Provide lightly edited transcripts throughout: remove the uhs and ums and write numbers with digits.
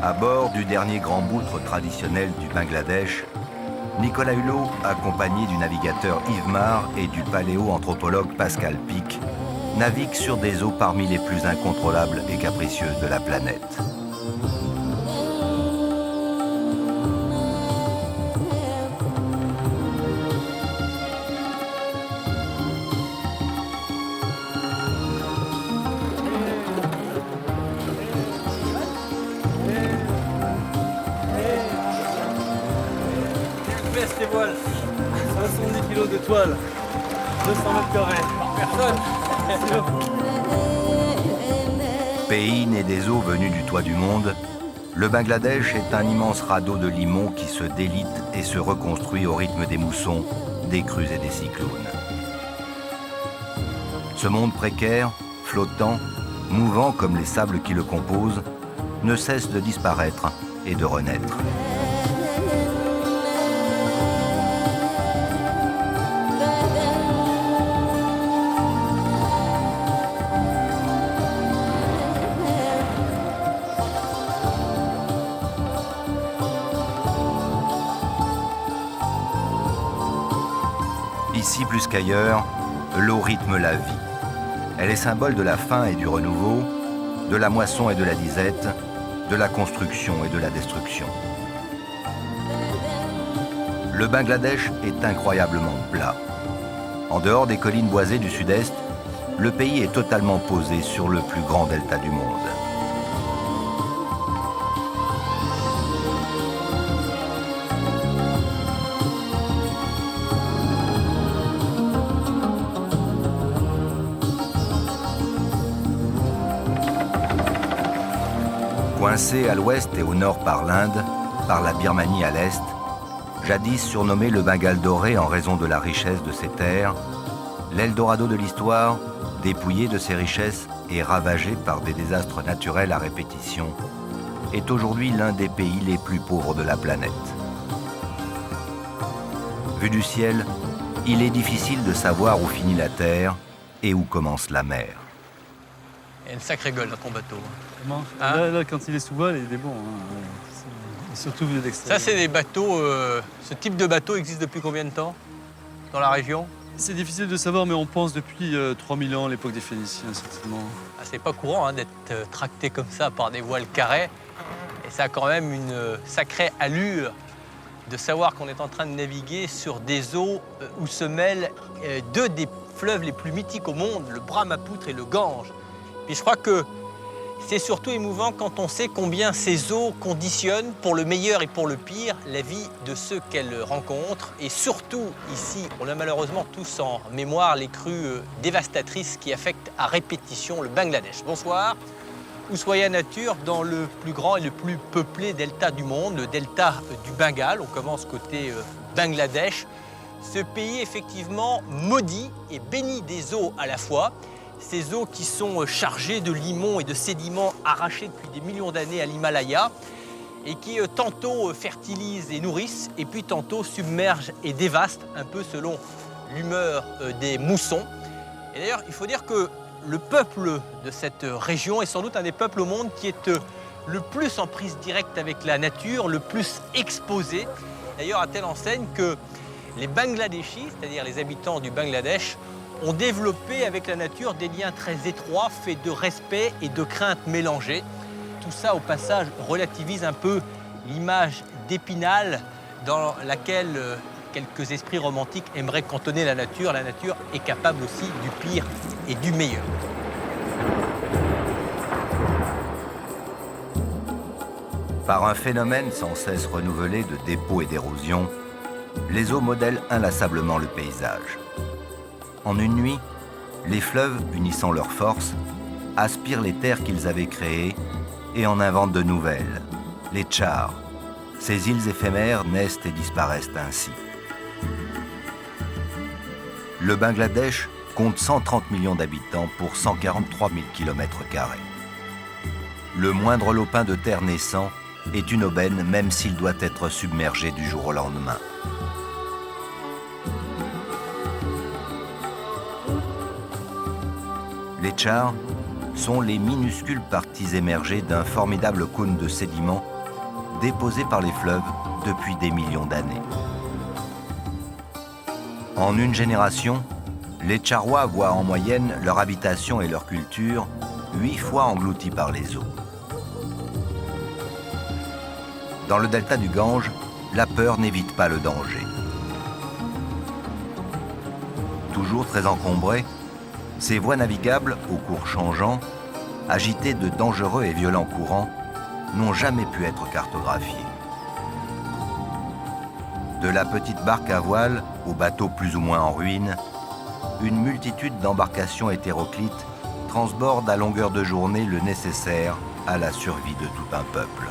À bord du dernier grand boutre traditionnel du Bangladesh, Nicolas Hulot, accompagné du navigateur Yves Mar et du paléo-anthropologue Pascal Pic, navigue sur des eaux parmi les plus incontrôlables et capricieuses de la planète. Les voiles, 70 kg de toile, 200 mètres carrés par personne. Pays né des eaux venues du toit du monde, le Bangladesh est un immense radeau de limon qui se délite et se reconstruit au rythme des moussons, des crues et des cyclones. Ce monde précaire, flottant, mouvant comme les sables qui le composent, ne cesse de disparaître et de renaître. Ici plus qu'ailleurs, l'eau rythme la vie. Elle est symbole de la faim et du renouveau, de la moisson et de la disette, de la construction et de la destruction. Le Bangladesh est incroyablement plat. En dehors des collines boisées du sud-est, le pays est totalement posé sur le plus grand delta du monde. Coincé à l'ouest et au nord par l'Inde, par la Birmanie à l'est, jadis surnommé le Bengale doré en raison de la richesse de ses terres, l'Eldorado de l'histoire, dépouillé de ses richesses et ravagé par des désastres naturels à répétition, est aujourd'hui l'un des pays les plus pauvres de la planète. Vu du ciel, il est difficile de savoir où finit la terre et où commence la mer. Il y a une sacrée gueule dans ton bateau. Hein? Là, quand il est sous voile, il est bon. Surtout vu d'extérieur. Ça, c'est des bateaux. Ce type de bateau existe depuis combien de temps dans la région? C'est difficile de savoir, mais on pense depuis 3000 ans, l'époque des Phéniciens, certainement. Ah, c'est pas courant d'être tracté comme ça par des voiles carrées. Et ça a quand même une sacrée allure de savoir qu'on est en train de naviguer sur des eaux où se mêlent deux des fleuves les plus mythiques au monde, le Brahmapoutre et le Gange. Puis je crois que c'est surtout émouvant quand on sait combien ces eaux conditionnent, pour le meilleur et pour le pire, la vie de ceux qu'elles rencontrent. Et surtout, ici, on a malheureusement tous en mémoire les crues dévastatrices qui affectent à répétition le Bangladesh. Bonsoir. Ushuaïa Nature, dans le plus grand et le plus peuplé delta du monde, le delta du Bengale. On commence côté Bangladesh. Ce pays, effectivement, maudit et béni des eaux à la fois. Ces eaux qui sont chargées de limon et de sédiments arrachés depuis des millions d'années à l'Himalaya et qui tantôt fertilisent et nourrissent et puis tantôt submergent et dévastent un peu selon l'humeur des moussons. Et d'ailleurs, il faut dire que le peuple de cette région est sans doute un des peuples au monde qui est le plus en prise directe avec la nature, le plus exposé. D'ailleurs, à telle enseigne que les Bangladeshis, c'est-à-dire les habitants du Bangladesh, ont développé avec la nature des liens très étroits, faits de respect et de crainte mélangées. Tout ça, au passage, relativise un peu l'image d'Épinal dans laquelle quelques esprits romantiques aimeraient cantonner la nature. La nature est capable aussi du pire et du meilleur. Par un phénomène sans cesse renouvelé de dépôt et d'érosion, les eaux modèlent inlassablement le paysage. En une nuit, les fleuves, unissant leurs forces, aspirent les terres qu'ils avaient créées et en inventent de nouvelles, les Tchars. Ces îles éphémères naissent et disparaissent ainsi. Le Bangladesh compte 130 millions d'habitants pour 143 000 km². Le moindre lopin de terre naissant est une aubaine même s'il doit être submergé du jour au lendemain. Les Tchars sont les minuscules parties émergées d'un formidable cône de sédiments déposés par les fleuves depuis des millions d'années. En une génération, les Tcharois voient en moyenne leur habitation et leur culture 8 fois engloutis par les eaux. Dans le delta du Gange, la peur n'évite pas le danger. Toujours très encombrées, ces voies navigables, aux cours changeants, agitées de dangereux et violents courants, n'ont jamais pu être cartographiées. De la petite barque à voile au bateau plus ou moins en ruine, une multitude d'embarcations hétéroclites transbordent à longueur de journée le nécessaire à la survie de tout un peuple.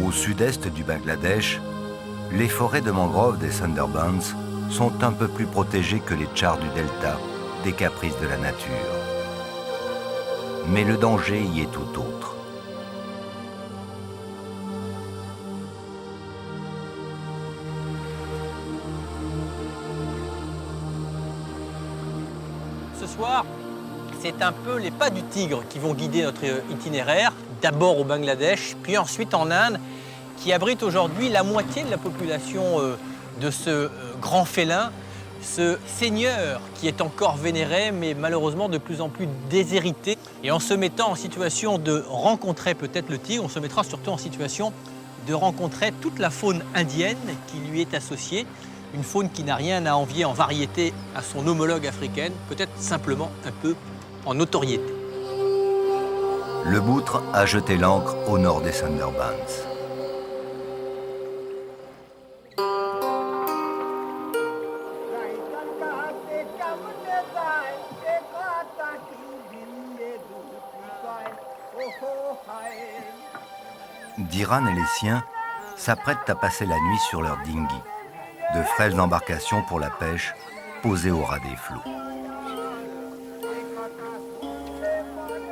Au sud-est du Bangladesh, les forêts de mangroves des Sundarbans sont un peu plus protégées que les tchars du delta des caprices de la nature. Mais le danger y est tout autre. Ce soir, c'est un peu les pas du tigre qui vont guider notre itinéraire, d'abord au Bangladesh, puis ensuite en Inde, qui abrite aujourd'hui la moitié de la population de ce grand félin, ce seigneur qui est encore vénéré, mais malheureusement de plus en plus déshérité. Et en se mettant en situation de rencontrer peut-être le tigre, on se mettra surtout en situation de rencontrer toute la faune indienne qui lui est associée, une faune qui n'a rien à envier en variété à son homologue africaine, peut-être simplement un peu en notoriété. Le Boutre a jeté l'ancre au nord des Sundarbans. Dhiran et les siens s'apprêtent à passer la nuit sur leur dinghy, de frêles embarcations pour la pêche posées au ras des flots.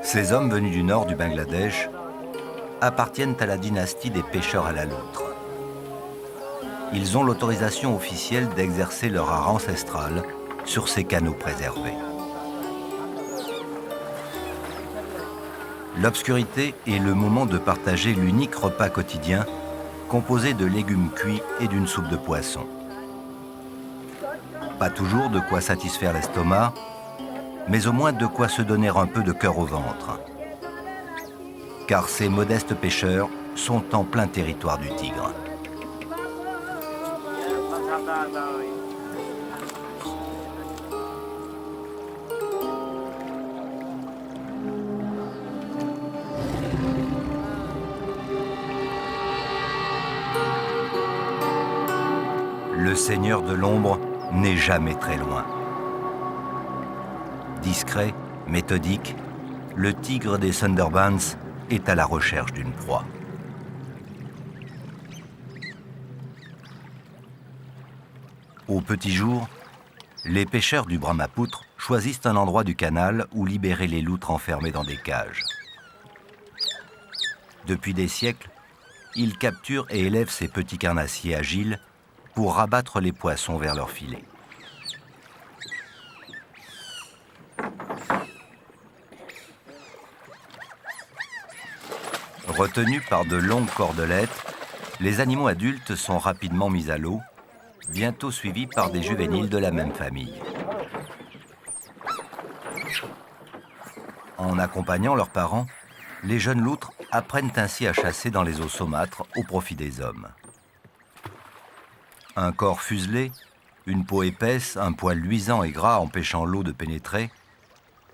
Ces hommes venus du nord du Bangladesh appartiennent à la dynastie des pêcheurs à la loutre. Ils ont l'autorisation officielle d'exercer leur art ancestral sur ces canaux préservés. L'obscurité est le moment de partager l'unique repas quotidien composé de légumes cuits et d'une soupe de poisson. Pas toujours de quoi satisfaire l'estomac, mais au moins de quoi se donner un peu de cœur au ventre. Car ces modestes pêcheurs sont en plein territoire du tigre. Le seigneur de l'ombre n'est jamais très loin. Discret, méthodique, le tigre des Sundarbans est à la recherche d'une proie. Au petit jour, les pêcheurs du Brahmapoutre choisissent un endroit du canal où libérer les loutres enfermées dans des cages. Depuis des siècles, ils capturent et élèvent ces petits carnassiers agiles pour rabattre les poissons vers leur filet. Retenus par de longues cordelettes, les animaux adultes sont rapidement mis à l'eau, bientôt suivis par des juvéniles de la même famille. En accompagnant leurs parents, les jeunes loutres apprennent ainsi à chasser dans les eaux saumâtres au profit des hommes. Un corps fuselé, une peau épaisse, un poil luisant et gras empêchant l'eau de pénétrer,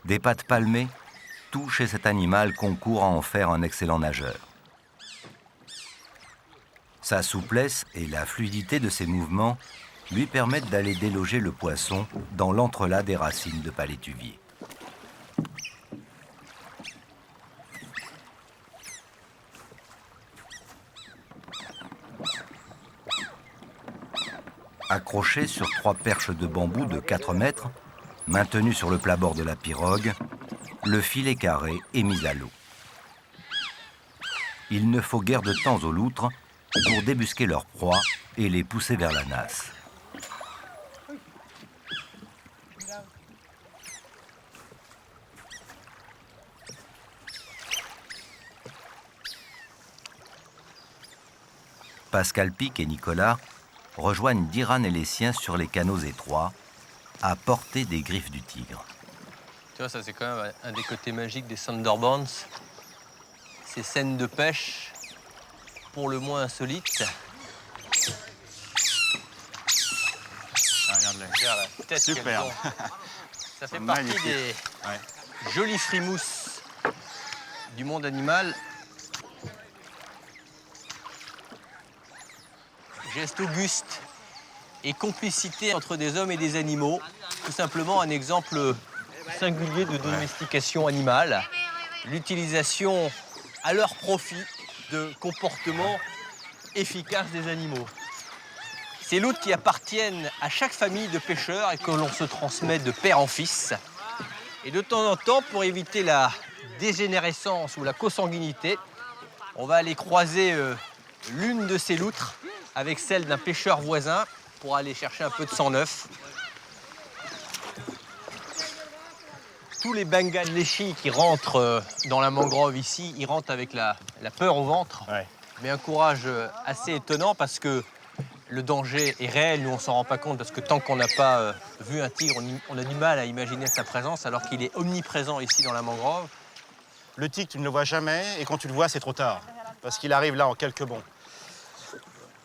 des pattes palmées, tout chez cet animal concourt à en faire un excellent nageur. Sa souplesse et la fluidité de ses mouvements lui permettent d'aller déloger le poisson dans l'entrelac des racines de palétuvier. Accroché sur 3 perches de bambou de 4 mètres, maintenu sur le plat-bord de la pirogue, le filet carré est mis à l'eau. Il ne faut guère de temps aux loutres pour débusquer leur proie et les pousser vers la nasse. Pascal Pic et Nicolas rejoignent Diran et les siens sur les canaux étroits, à portée des griffes du tigre. Tu vois, ça c'est quand même un des côtés magiques des Thunderbirds. Ces scènes de pêche, pour le moins insolites. Regarde-les. Regarde la tête qu'elles Superbe. ont. Ça fait Sont partie magnifiques. des Ouais. jolies frimousses du monde animal. Geste auguste et complicité entre des hommes et des animaux. Tout simplement un exemple singulier de domestication animale. L'utilisation à leur profit de comportements efficaces des animaux. Ces loutres qui appartiennent à chaque famille de pêcheurs et que l'on se transmet de père en fils. Et de temps en temps, pour éviter la dégénérescence ou la consanguinité, on va aller croiser l'une de ces loutres avec celle d'un pêcheur voisin pour aller chercher un peu de sang neuf. Tous les Bengale léchis qui rentrent dans la mangrove ici, ils rentrent avec la peur au ventre, Ouais. mais un courage assez étonnant parce que le danger est réel, nous on s'en rend pas compte parce que tant qu'on n'a pas vu un tigre, on a du mal à imaginer sa présence alors qu'il est omniprésent ici dans la mangrove. Le tigre, tu ne le vois jamais, et quand tu le vois, c'est trop tard, parce qu'il arrive là en quelques bonds.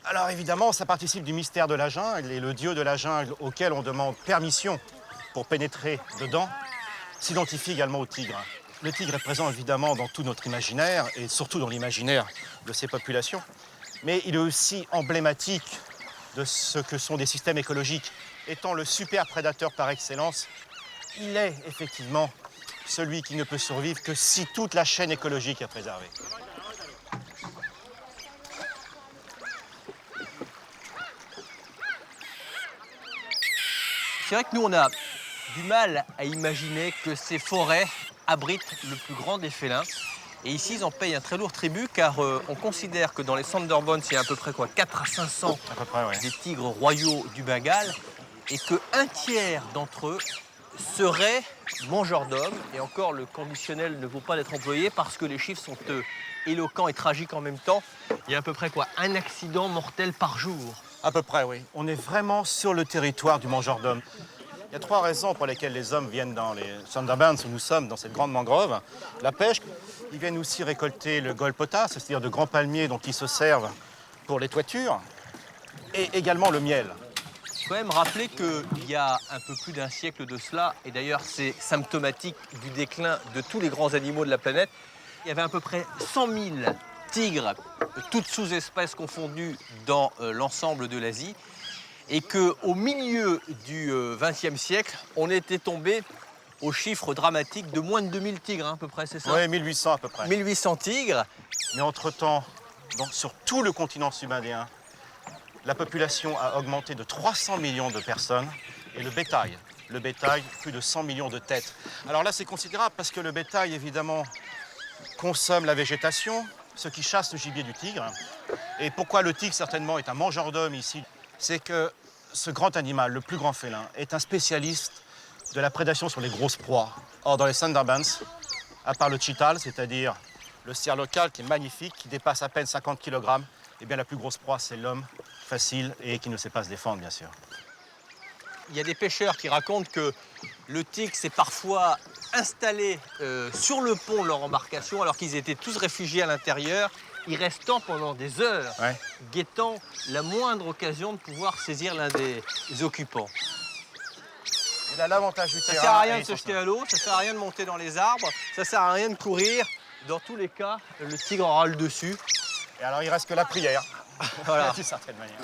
Alors évidemment, ça participe du mystère de la jungle, et le dieu de la jungle auquel on demande permission pour pénétrer dedans s'identifie également au tigre. Le tigre est présent évidemment dans tout notre imaginaire, et surtout dans l'imaginaire de ces populations, mais il est aussi emblématique de ce que sont des systèmes écologiques. Étant le super prédateur par excellence, il est effectivement celui qui ne peut survivre que si toute la chaîne écologique est préservée. C'est vrai que nous on a du mal à imaginer que ces forêts abritent le plus grand des félins. Et ici, ils en payent un très lourd tribut car on considère que dans les Thunderbirds, il y a à peu près 4 à 500 À peu près, oui. des tigres royaux du Bengale et qu'un tiers d'entre eux seraient mangeurs d'hommes. Et encore, le conditionnel ne vaut pas d'être employé parce que les chiffres sont éloquents et tragiques en même temps. Il y a à peu près un accident mortel par jour. À peu près, oui. On est vraiment sur le territoire du mangeur d'hommes. Il y a 3 raisons pour lesquelles les hommes viennent dans les Thunderbirds où nous sommes, dans cette grande mangrove. La pêche, ils viennent aussi récolter le golpotas, c'est-à-dire de grands palmiers dont ils se servent pour les toitures, et également le miel. Il faut quand même rappeler qu'il y a un peu plus d'un siècle de cela, et d'ailleurs c'est symptomatique du déclin de tous les grands animaux de la planète, il y avait à peu près 100 000 tigres, toutes sous-espèces confondues, dans l'ensemble de l'Asie, et qu'au milieu du XXe siècle, on était tombé au chiffre dramatique de moins de 2000 tigres, hein, à peu près, c'est ça? Oui, 1800 à peu près. 1800 tigres. Mais entre-temps, sur tout le continent subindien, la population a augmenté de 300 millions de personnes, et le bétail, plus de 100 millions de têtes. Alors là, c'est considérable parce que le bétail, évidemment, consomme la végétation, ce qui chasse le gibier du tigre. Et pourquoi le tigre, certainement, est un mangeur d'hommes ici? C'est que ce grand animal, le plus grand félin, est un spécialiste de la prédation sur les grosses proies. Or, dans les Thunderbirds, à part le chital, c'est-à-dire le cerf local qui est magnifique, qui dépasse à peine 50 kg, eh bien la plus grosse proie, c'est l'homme, facile et qui ne sait pas se défendre, bien sûr. Il y a des pêcheurs qui racontent que le tigre s'est parfois installé sur le pont de leur embarcation alors qu'ils étaient tous réfugiés à l'intérieur, y restant pendant des heures, guettant la moindre occasion de pouvoir saisir l'un des occupants. Il a l'avantage du Ça terrain. sert à rien de se jeter à l'eau, ça sert à rien de monter dans les arbres, ça sert à rien de courir. Dans tous les cas, le tigre aura le dessus. Et alors, il reste que la prière, Voilà. d'une certaine manière.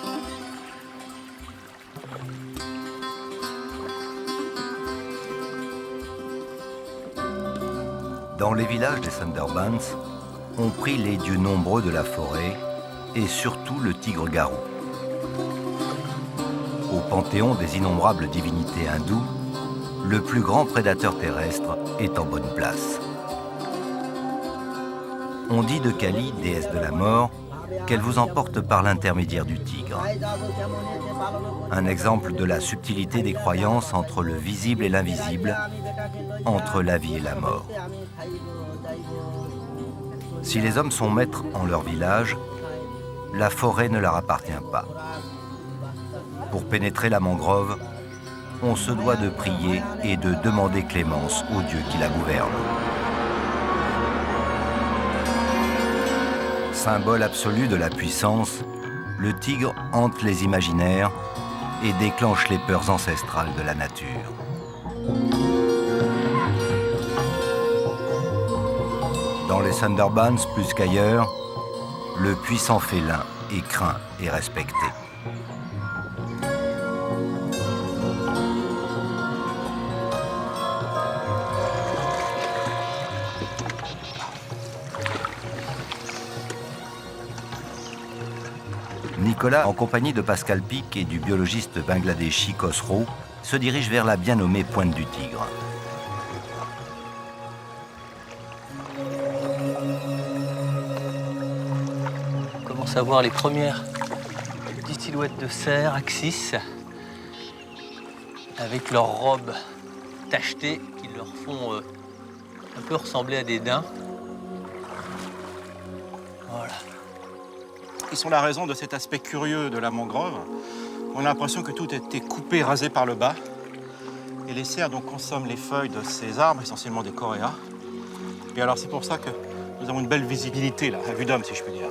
Dans les villages des Thunderbirds, on prie les dieux nombreux de la forêt et surtout le tigre-garou. Au panthéon des innombrables divinités hindoues, le plus grand prédateur terrestre est en bonne place. On dit de Kali, déesse de la mort, qu'elle vous emporte par l'intermédiaire du tigre. Un exemple de la subtilité des croyances entre le visible et l'invisible, entre la vie et la mort. Si les hommes sont maîtres en leur village, la forêt ne leur appartient pas. Pour pénétrer la mangrove, on se doit de prier et de demander clémence au Dieu qui la gouverne. Symbole absolu de la puissance, le tigre hante les imaginaires et déclenche les peurs ancestrales de la nature. Dans les Sundarbans plus qu'ailleurs, le puissant félin est craint et respecté. Nicolas, en compagnie de Pascal Pic et du biologiste bangladeshi Khosrow, se dirige vers la bien nommée Pointe du Tigre. On commence à voir les premières petites silhouettes de cerfs, axis, avec leurs robes tachetées qui leur font un peu ressembler à des daims. Voilà. Ils sont la raison de cet aspect curieux de la mangrove. On a l'impression que tout a été coupé, rasé par le bas. Et les cerfs donc consomment les feuilles de ces arbres, essentiellement des coréas. Et alors c'est pour ça que nous avons une belle visibilité là, à vue d'homme si je puis dire.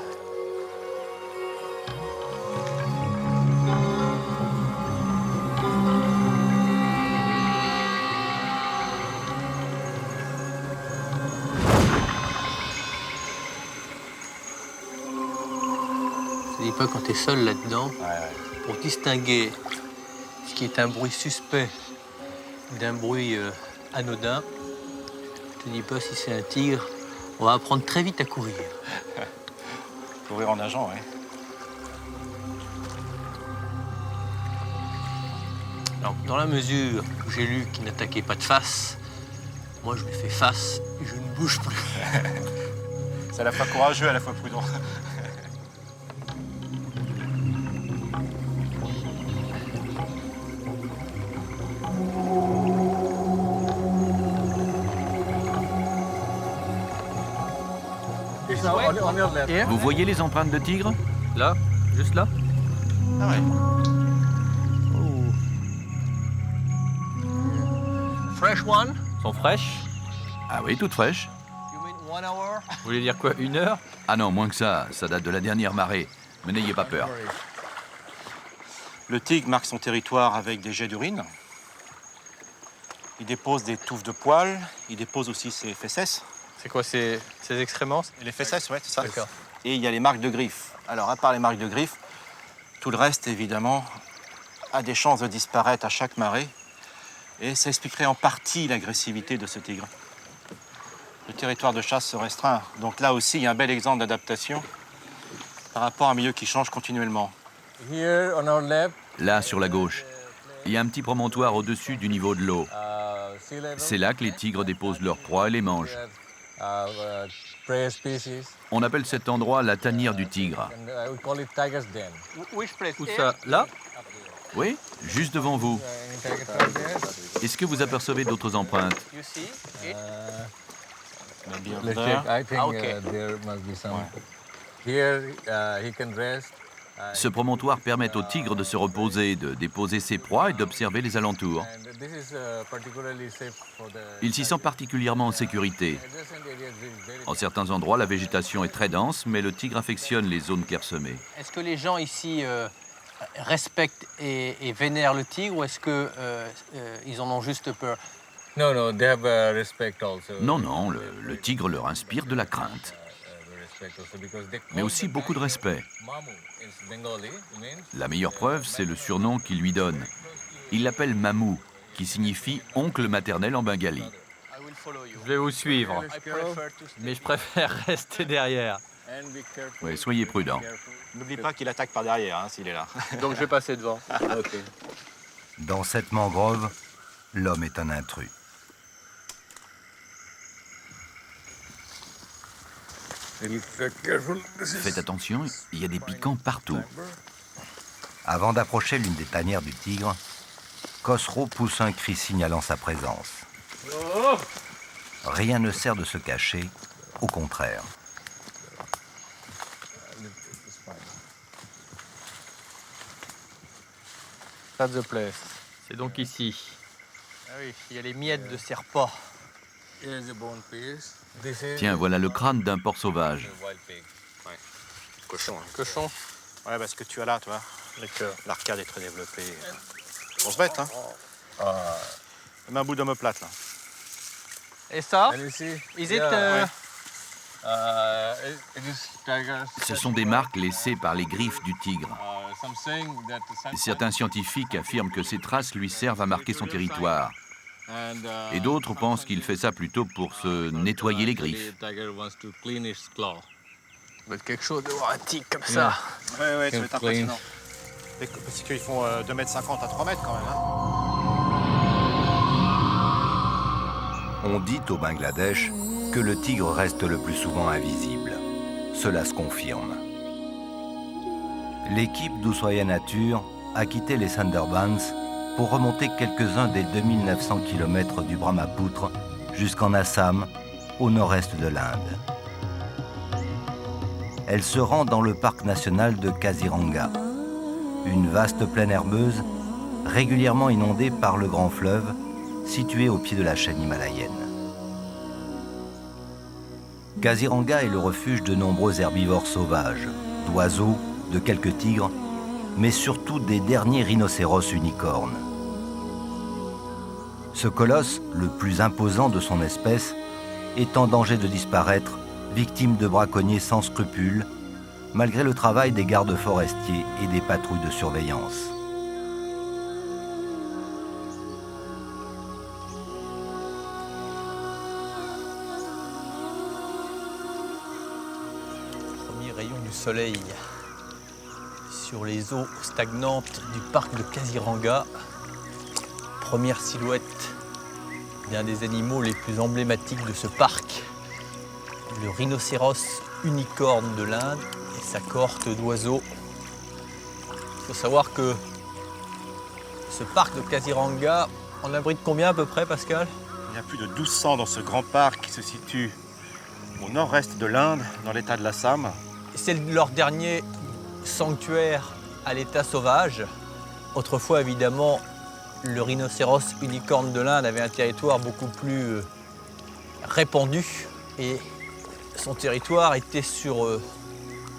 Ça dit pas quand t'es seul là-dedans, pour distinguer ce qui est un bruit suspect d'un bruit anodin. Je te dis pas si c'est un tigre, on va apprendre très vite à courir. Courir en nageant, oui. Alors, dans la mesure où j'ai lu qu'il n'attaquait pas de face, moi je lui fais face et je ne bouge plus. C'est à la fois courageux et à la fois prudent. Vous voyez les empreintes de tigre? Là, juste là. Ah ouais. Fresh one. Sont fraîches? Ah oui, toutes fraîches. You mean 1 hour? Vous voulez dire quoi, 1 heure? Ah non, moins que ça. Ça date de la dernière marée. Mais n'ayez pas peur. Le tigre marque son territoire avec des jets d'urine. Il dépose des touffes de poils. Il dépose aussi ses fesses. C'est quoi ces excréments? Et les fesses, ouais, c'est ça. D'accord. Et il y a les marques de griffes. Alors, à part les marques de griffes, tout le reste, évidemment, a des chances de disparaître à chaque marée. Et ça expliquerait en partie l'agressivité de ce tigre. Le territoire de chasse se restreint. Donc là aussi, il y a un bel exemple d'adaptation par rapport à un milieu qui change continuellement. Here on our left, Là, sur la gauche, il y a un petit promontoire au-dessus du niveau de l'eau. sea level. C'est là que les tigres déposent leurs proies et les mangent. Prey species. On appelle cet endroit la tanière du tigre. And we call it tiger's den. Which place? Où ça? Là? Oui, juste devant vous. Any tiger trap there? Est-ce que vous apercevez d'autres empreintes? You see it? Maybe over Let's there. check. I think okay. There must be some. Here he can rest. Ce promontoire permet au tigre de se reposer, de déposer ses proies et d'observer les alentours. And this is particularly safe for the. Il s'y sent particulièrement en sécurité. Adjacent areas is very. En certains endroits, la végétation est très dense, mais le tigre affectionne les zones clairsemées. Est-ce que les gens ici respectent et vénèrent le tigre ou est-ce que ils en ont juste peur? No, no, they have respect also. Non, non, le tigre leur inspire de la crainte, Respect also because they mais aussi beaucoup de respect. Mamu in Bengali means La meilleure preuve, c'est le surnom qu'il lui donne. Il l'appelle Mamou, qui signifie oncle maternel en bengali. Je vais vous suivre, I prefer to stay. mais je préfère rester derrière. and be careful. Oui, soyez prudents. N'oublie pas qu'il attaque par derrière, hein, s'il est là. Donc je vais passer devant. Dans cette mangrove, l'homme est un intrus. Faites attention, il y a des piquants partout. Avant d'approcher l'une des tanières du tigre, Khosrow pousse un cri signalant sa présence. Rien ne sert de se cacher, au contraire. That's the place. C'est donc ici. Ah oui, il y a les miettes de ces repas. Tiens, voilà le crâne d'un porc sauvage. Cochon. Cochon. Ouais, parce que tu as là, toi. D'accord. L'arcade est très développée. Grosse bête, hein. Même un bout d'omoplate, là. Et ça? And you see? Is it, Yeah, ouais. it is tiger. Ce sont des marques laissées par les griffes du tigre. Some saying that the Certains scientifiques affirment que ces traces lui servent à marquer son territoire. Et d'autres pensent qu'il fait ça plutôt pour se nettoyer les griffes. Tiger wants to clean its claw. Mais quelque chose de voir un tigre comme ça. Ouais, ça va Quel être impressionnant. Parce qu'ils font 2,50 m à 3 mètres, quand même, hein. On dit au Bangladesh que le tigre reste le plus souvent invisible. Cela se confirme. L'équipe d'Ushuaïa Nature a quitté les Sundarbans pour remonter quelques-uns des 2900 km du Brahmapoutre jusqu'en Assam, au nord-est de l'Inde. Elle se rend dans le parc national de Kaziranga, une vaste plaine herbeuse régulièrement inondée par le grand fleuve situé au pied de la chaîne himalayenne. Kaziranga est le refuge de nombreux herbivores sauvages, d'oiseaux, de quelques tigres, mais surtout des derniers rhinocéros unicornes. Ce colosse, le plus imposant de son espèce, est en danger de disparaître, victime de braconniers sans scrupules, malgré le travail des gardes forestiers et des patrouilles de surveillance. Premier rayon du soleil sur les eaux stagnantes du parc de Kaziranga. Première silhouette d'un des animaux les plus emblématiques de ce parc, le rhinocéros unicorne de l'Inde et sa cohorte d'oiseaux. Il faut savoir que ce parc de Kaziranga en abrite combien à peu près, Pascal? Il y a plus de 1200 dans ce grand parc qui se situe au nord-est de l'Inde, dans l'état de l'Assam. C'est leur dernier sanctuaire à l'état sauvage. Autrefois, évidemment, le rhinocéros unicorne de l'Inde avait un territoire beaucoup plus répandu et son territoire était sur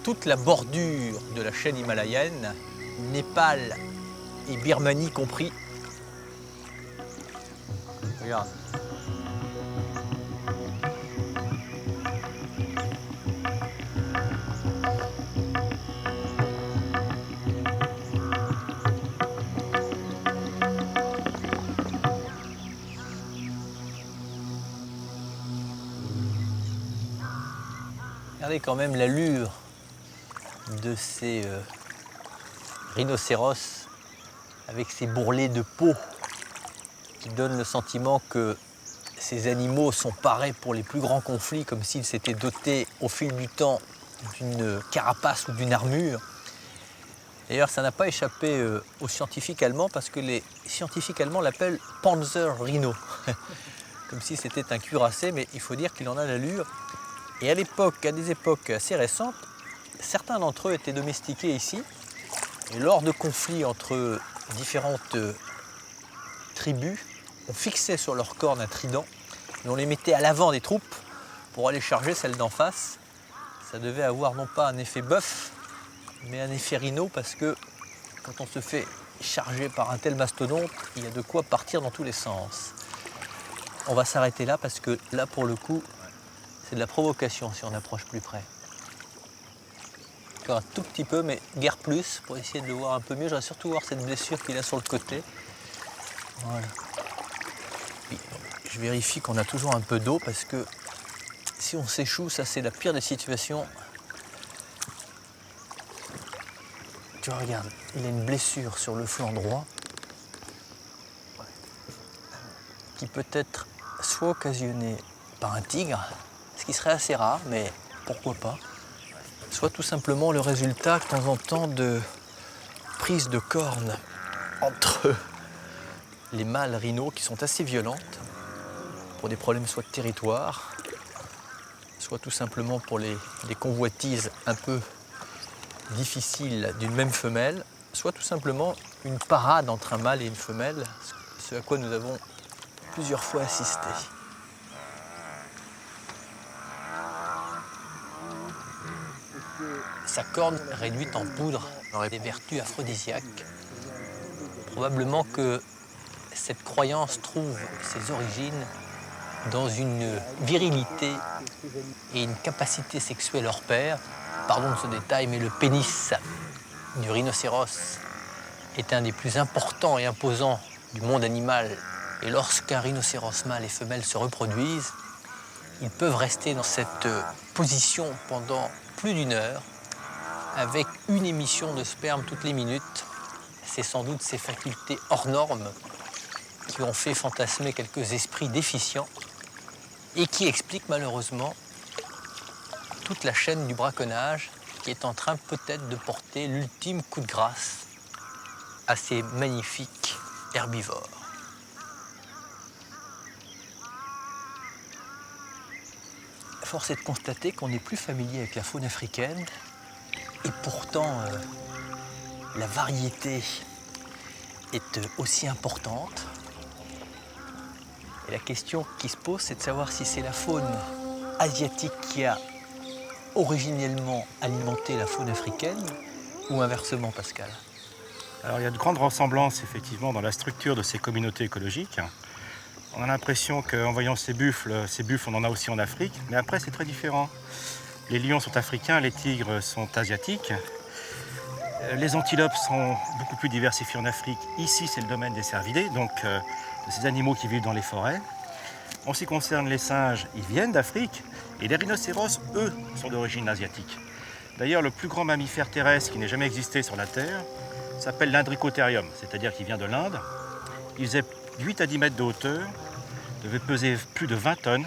toute la bordure de la chaîne himalayenne, Népal et Birmanie compris. Regarde. Regardez quand même l'allure de ces rhinocéros avec ces bourrelets de peau qui donnent le sentiment que ces animaux sont parés pour les plus grands conflits, comme s'ils s'étaient dotés au fil du temps d'une carapace ou d'une armure. D'ailleurs, ça n'a pas échappé aux scientifiques allemands parce que les scientifiques allemands l'appellent Panzer Rhino, comme si c'était un cuirassé, mais il faut dire qu'il en a l'allure. Et à des époques assez récentes, certains d'entre eux étaient domestiqués ici. Et lors de conflits entre différentes tribus, on fixait sur leur corne un trident et on les mettait à l'avant des troupes pour aller charger celles d'en face. Ça devait avoir non pas un effet bœuf, mais un effet rhino, parce que quand on se fait charger par un tel mastodonte, il y a de quoi partir dans tous les sens. On va s'arrêter là parce que là, pour le coup, c'est de la provocation si on approche plus près. Encore un tout petit peu, mais guère plus, pour essayer de le voir un peu mieux. Je voudrais surtout voir cette blessure qu'il a sur le côté. Voilà. Puis, je vérifie qu'on a toujours un peu d'eau, parce que si on s'échoue, ça c'est la pire des situations. Tu vois, regarde, il a une blessure sur le flanc droit qui peut être soit occasionnée par un tigre, ce qui serait assez rare, mais pourquoi pas, soit tout simplement le résultat de temps en temps de prises de cornes entre les mâles rhinos qui sont assez violentes pour des problèmes soit de territoire, soit tout simplement pour des convoitises un peu difficiles d'une même femelle, soit tout simplement une parade entre un mâle et une femelle, ce à quoi nous avons plusieurs fois assisté. Sa corne réduite en poudre aurait des vertus aphrodisiaques. Probablement que cette croyance trouve ses origines dans une virilité et une capacité sexuelle hors pair. Pardon de ce détail, mais le pénis du rhinocéros est un des plus importants et imposants du monde animal. Et lorsqu'un rhinocéros mâle et femelle se reproduisent, ils peuvent rester dans cette position pendant plus d'1 heure, avec une émission de sperme toutes les minutes. C'est sans doute ces facultés hors normes qui ont fait fantasmer quelques esprits déficients et qui expliquent malheureusement toute la chaîne du braconnage qui est en train peut-être de porter l'ultime coup de grâce à ces magnifiques herbivores. Force est de constater qu'on n'est plus familier avec la faune africaine et pourtant la variété est aussi importante. Et la question qui se pose, c'est de savoir si c'est la faune asiatique qui a originellement alimenté la faune africaine ou inversement, Pascal. Alors il y a de grandes ressemblances effectivement dans la structure de ces communautés écologiques. On a l'impression qu'en voyant ces buffles on en a aussi en Afrique, mais après c'est très différent. Les lions sont africains, les tigres sont asiatiques. Les antilopes sont beaucoup plus diversifiées en Afrique. Ici c'est le domaine des cervidés, donc de ces animaux qui vivent dans les forêts. En ce qui concerne les singes, ils viennent d'Afrique, et les rhinocéros, eux, sont d'origine asiatique. D'ailleurs, le plus grand mammifère terrestre qui n'ait jamais existé sur la Terre s'appelle l'Indricotherium, c'est-à-dire qu'il vient de l'Inde. Il faisait 8 à 10 mètres de hauteur, devait peser plus de 20 tonnes,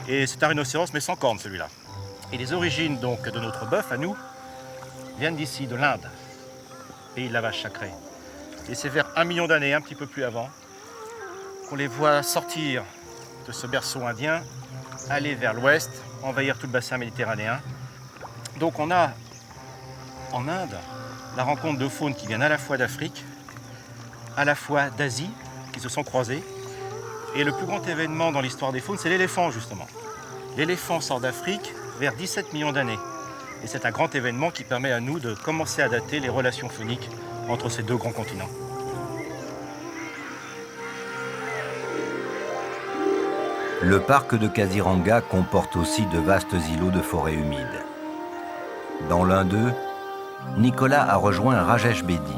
et c'est un rhinocéros, mais sans cornes, celui-là. Et les origines donc de notre bœuf, à nous, viennent d'ici, de l'Inde, pays de la vache sacrée. Et c'est vers 1 million d'années, un petit peu plus avant, qu'on les voit sortir de ce berceau indien, aller vers l'ouest, envahir tout le bassin méditerranéen. Donc on a en Inde la rencontre de faunes qui viennent à la fois d'Afrique, à la fois d'Asie, qui se sont croisées. Et le plus grand événement dans l'histoire des faunes, c'est l'éléphant justement. L'éléphant sort d'Afrique vers 17 millions d'années. Et c'est un grand événement qui permet à nous de commencer à dater les relations fauniques entre ces deux grands continents. Le parc de Kaziranga comporte aussi de vastes îlots de forêt humide. Dans l'un d'eux, Nicolas a rejoint Rajesh Bedi.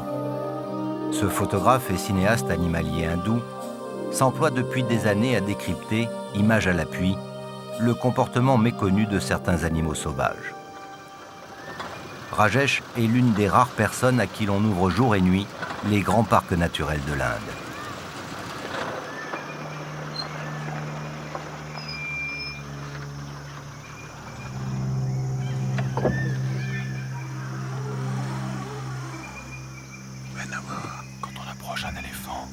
Ce photographe et cinéaste animalier hindou s'emploie depuis des années à décrypter, images à l'appui, le comportement méconnu de certains animaux sauvages. Rajesh est l'une des rares personnes à qui l'on ouvre jour et nuit les grands parcs naturels de l'Inde. Quand on approche un éléphant,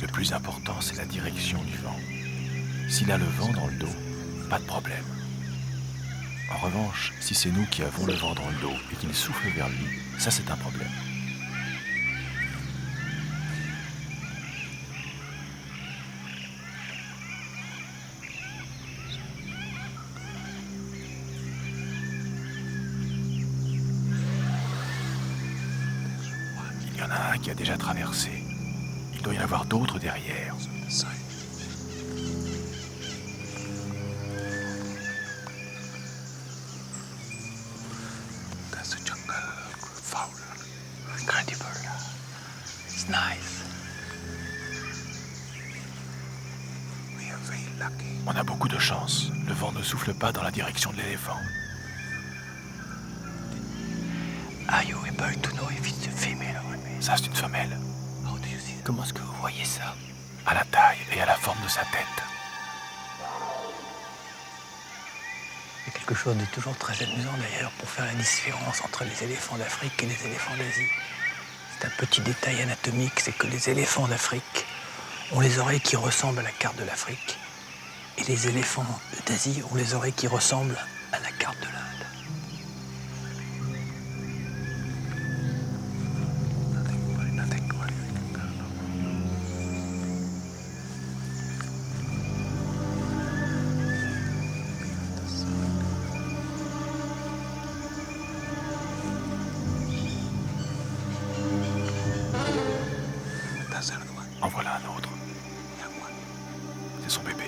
le plus important, c'est la direction du vent. S'il a le vent dans le dos, pas de problème. En revanche, si c'est nous qui avons le vent dans le dos et qu'il souffle vers lui, ça c'est un problème. Il y en a un qui a déjà traversé. Il doit y en avoir d'autres derrière. It's nice. On a beaucoup de chance. Le vent ne souffle pas dans la direction de l'éléphant. Are you able to know if it's a female or a male? Ça, c'est une femelle. How do you see that? Comment est-ce que vous voyez ça? À la taille et à la forme de sa tête. Il y a quelque quelque chose de toujours très amusant d'ailleurs pour faire la différence entre les éléphants d'Afrique et les éléphants d'Asie. C'est un petit détail anatomique, c'est que les éléphants d'Afrique ont les oreilles qui ressemblent à la carte de l'Afrique et les éléphants d'Asie ont les oreilles qui ressemblent à la carte de l'Inde. En voilà un autre. C'est son bébé.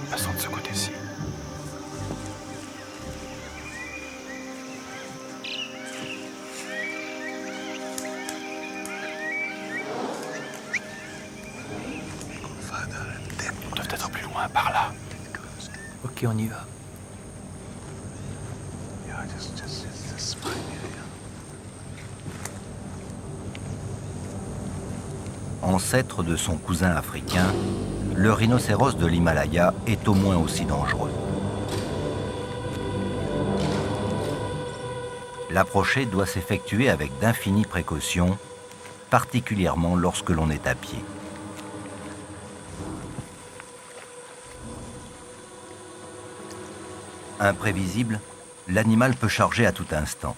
Passons de ce côté-ci. Ils doivent être plus loin, par là. Ok, on y va. Ancêtre de son cousin africain, le rhinocéros de l'Himalaya est au moins aussi dangereux. L'approcher doit s'effectuer avec d'infinies précautions, particulièrement lorsque l'on est à pied. Imprévisible, l'animal peut charger à tout instant.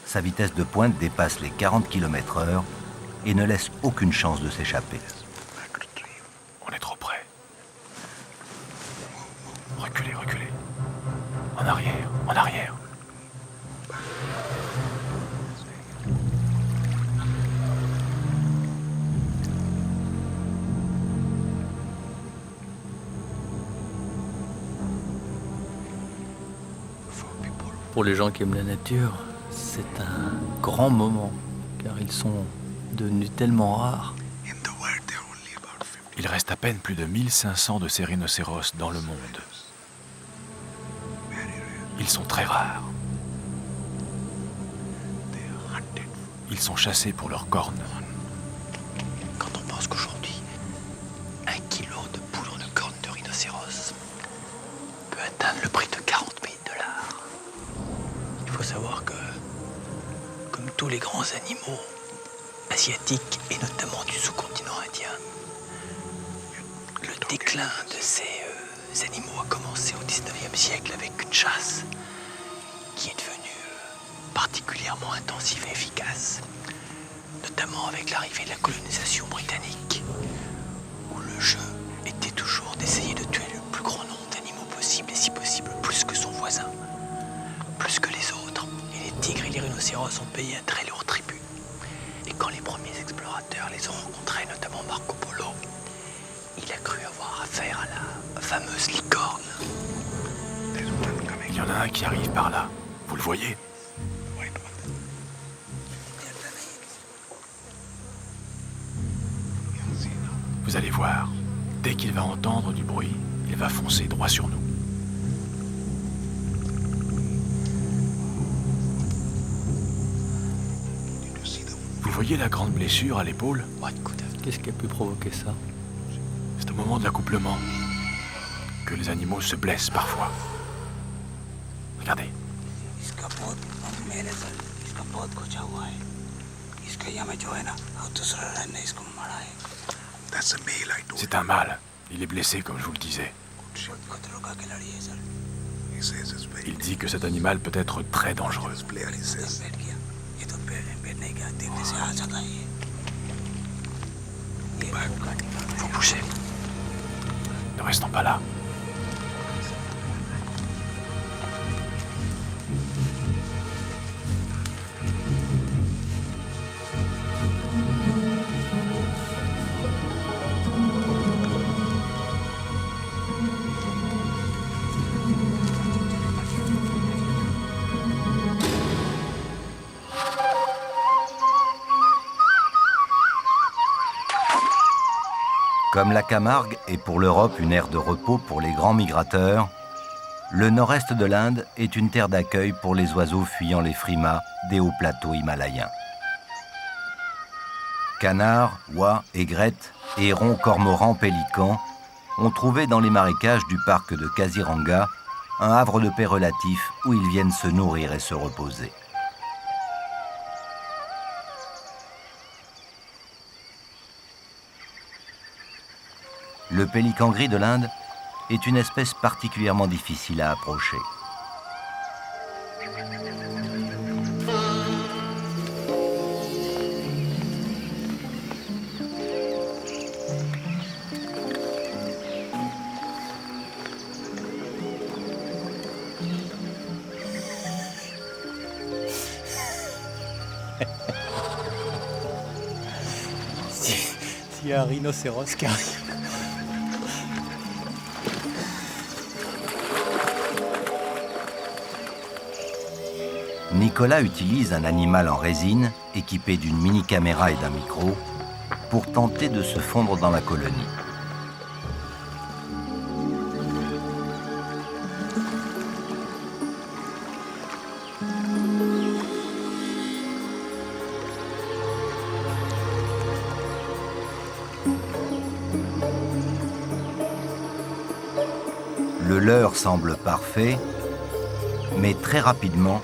Sa vitesse de pointe dépasse les 40 km/h et ne laisse aucune chance de s'échapper. On est trop près. Reculez, reculez. En arrière, en arrière. Pour les gens qui aiment la nature, c'est un grand moment, car ils sont devenus tellement rares. Il reste à peine plus de 1500 de ces rhinocéros dans le monde. Ils sont très rares. Ils sont chassés pour leurs cornes. Quand on pense qu'aujourd'hui, 1 kilo de poudre de cornes de rhinocéros peut atteindre le prix de 40 000 $. Il faut savoir que, comme tous les grands animaux asiatiques et notamment du sous-continent indien, le déclin de ces animaux a commencé au 19e siècle avec une chasse qui est devenue particulièrement intensive et efficace, notamment avec l'arrivée de la colonisation britannique, où le jeu était toujours d'essayer de tuer le plus grand nombre d'animaux possible, et si possible plus que son voisin, plus que les autres. Et les tigres et les rhinocéros ont payé un très lourd tribut. Et quand les premiers explorateurs les ont rencontrés, notamment Marco Polo, il a cru avoir affaire à la fameuse licorne. Il y en a un qui arrive par là. Vous le voyez ? Vous allez voir, dès qu'il va entendre du bruit, il va foncer droit sur nous. Vous voyez la grande blessure à l'épaule ? Qu'est-ce qui a pu provoquer ça? C'est au moment de l'accouplement que les animaux se blessent parfois. Regardez. C'est un mâle. Il est blessé, comme je vous le disais. Il dit que cet animal peut être très dangereux. Faut bouger. Ne restons pas là. Comme la Camargue est pour l'Europe une aire de repos pour les grands migrateurs, Le nord-est de l'Inde est une terre d'accueil pour les oiseaux fuyant les frimas des hauts plateaux himalayens. Canards, oies, aigrettes, hérons, cormorans, pélicans ont trouvé dans les marécages du parc de Kaziranga un havre de paix relatif où ils viennent se nourrir et se reposer. Le pélican gris de l'Inde est une espèce particulièrement difficile à approcher. S'il y a un rhinocéros qui arrive. Nicolas utilise un animal en résine équipé d'une mini-caméra et d'un micro pour tenter de se fondre dans la colonie. Le leurre semble parfait, mais très rapidement,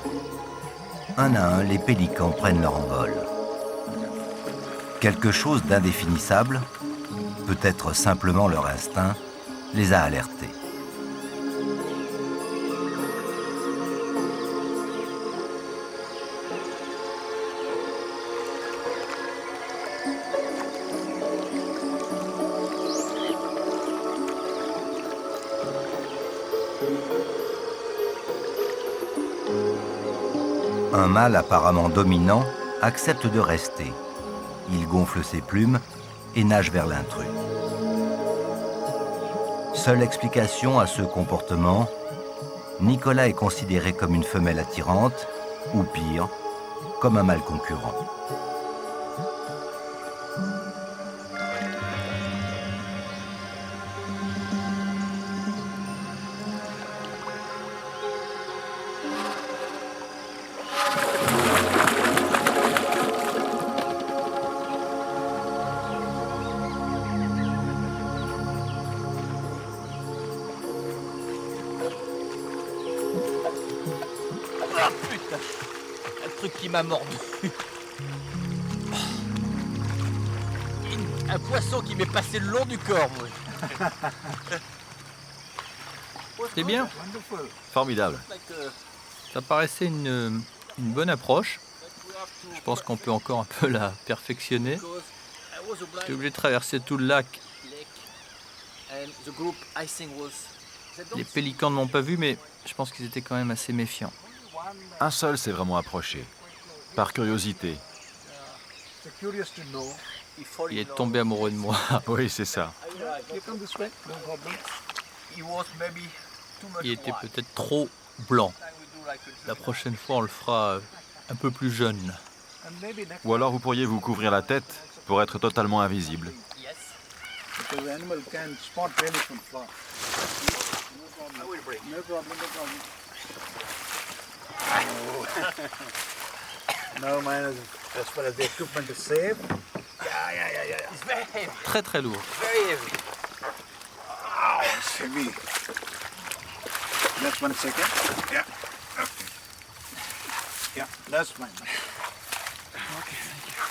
un à un, les pélicans prennent leur envol. Quelque chose d'indéfinissable, peut-être simplement leur instinct, les a alertés. Un mâle apparemment dominant accepte de rester. Il gonfle ses plumes et nage vers l'intrus. Seule explication à ce comportement, Nicolas est considéré comme une femelle attirante, ou pire, comme un mâle concurrent. Ah putain, un truc qui m'a mordu. Un poisson qui m'est passé le long du corps, moi. C'est bien. Formidable. Ça paraissait une bonne approche. Je pense qu'on peut encore un peu la perfectionner. J'étais obligé de traverser tout le lac. Les pélicans ne m'ont pas vu, mais je pense qu'ils étaient quand même assez méfiants. Un seul s'est vraiment approché, par curiosité. Il est tombé amoureux de moi. Oui, c'est ça. Il était peut-être trop blanc. La prochaine fois, on le fera un peu plus jeune. Ou alors vous pourriez vous couvrir la tête pour être totalement invisible. Très très lourd. Just 1 second. Yeah. Okay. Yeah, that's fine. Okay, thank you.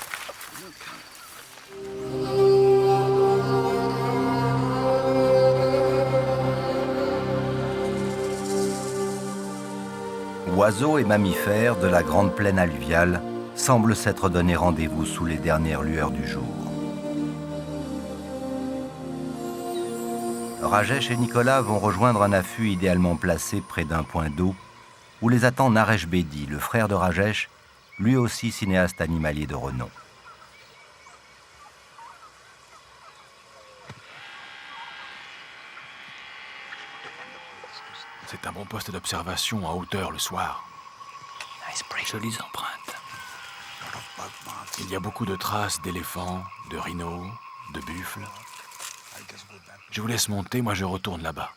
Oiseaux et mammifères de la grande plaine alluviale semblent s'être donné rendez-vous sous les dernières lueurs du jour. Rajesh et Nicolas vont rejoindre un affût idéalement placé près d'un point d'eau où les attend Naresh Bedi, le frère de Rajesh, lui aussi cinéaste animalier de renom. C'est un bon poste d'observation à hauteur le soir. Jolies empreintes. Il y a beaucoup de traces d'éléphants, de rhinos, de buffles. Je vous laisse monter, moi je retourne là-bas.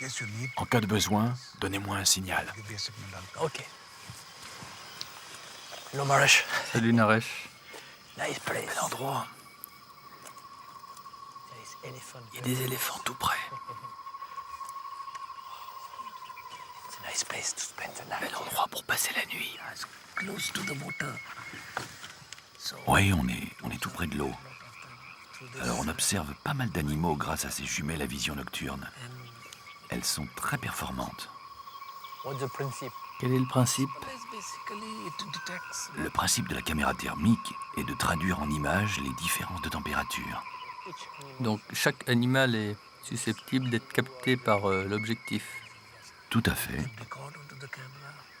case you need, En cas de besoin, donnez-moi un signal. give me a signal. I'll Ok. Hello Maresh. Salut Naresh. Nice place. Bel endroit. Il y a des éléphants tout près. It's a nice place to spend the night. Bel endroit pour passer la nuit. Close to the water. Oui, on est tout près de l'eau. Alors on observe pas mal d'animaux grâce à ces jumelles à vision nocturne. Elles sont très performantes. What's the principle? Quel est le principe? Le principe de la caméra thermique est de traduire en images les différences de température. Donc chaque animal est susceptible d'être capté par l'objectif. Tout à fait.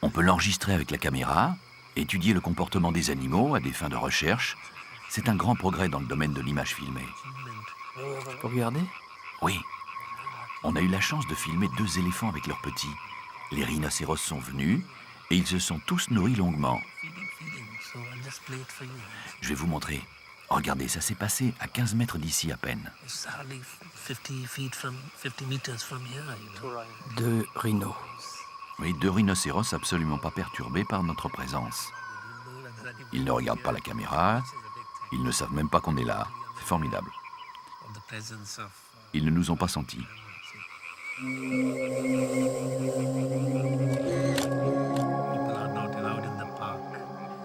On peut l'enregistrer avec la caméra, étudier le comportement des animaux à des fins de recherche. C'est un grand progrès dans le domaine de l'image filmée. Je peux regarder? Oui. On a eu la chance de filmer 2 éléphants avec leurs petits. Les rhinocéros sont venus et ils se sont tous nourris longuement. Je vais vous montrer. Regardez, ça s'est passé à 15 mètres d'ici à peine. 2 rhinos. Oui, 2 rhinocéros absolument pas perturbés par notre présence. Ils ne regardent pas la caméra, ils ne savent même pas qu'on est là. C'est formidable. Ils ne nous ont pas sentis.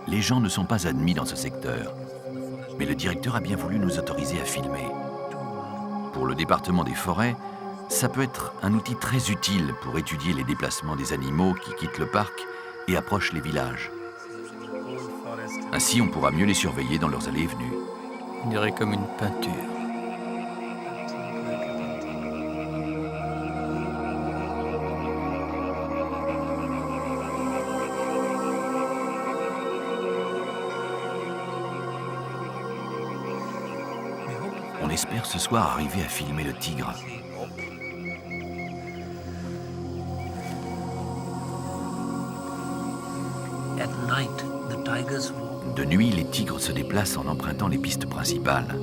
Les gens ne sont pas admis dans ce secteur, mais le directeur a bien voulu nous autoriser à filmer. Pour le département des forêts, ça peut être un outil très utile pour étudier les déplacements des animaux qui quittent le parc et approchent les villages. Ainsi, on pourra mieux les surveiller dans leurs allées et venues. On dirait comme une peinture. On espère ce soir arriver à filmer le tigre. De nuit, les tigres se déplacent en empruntant les pistes principales.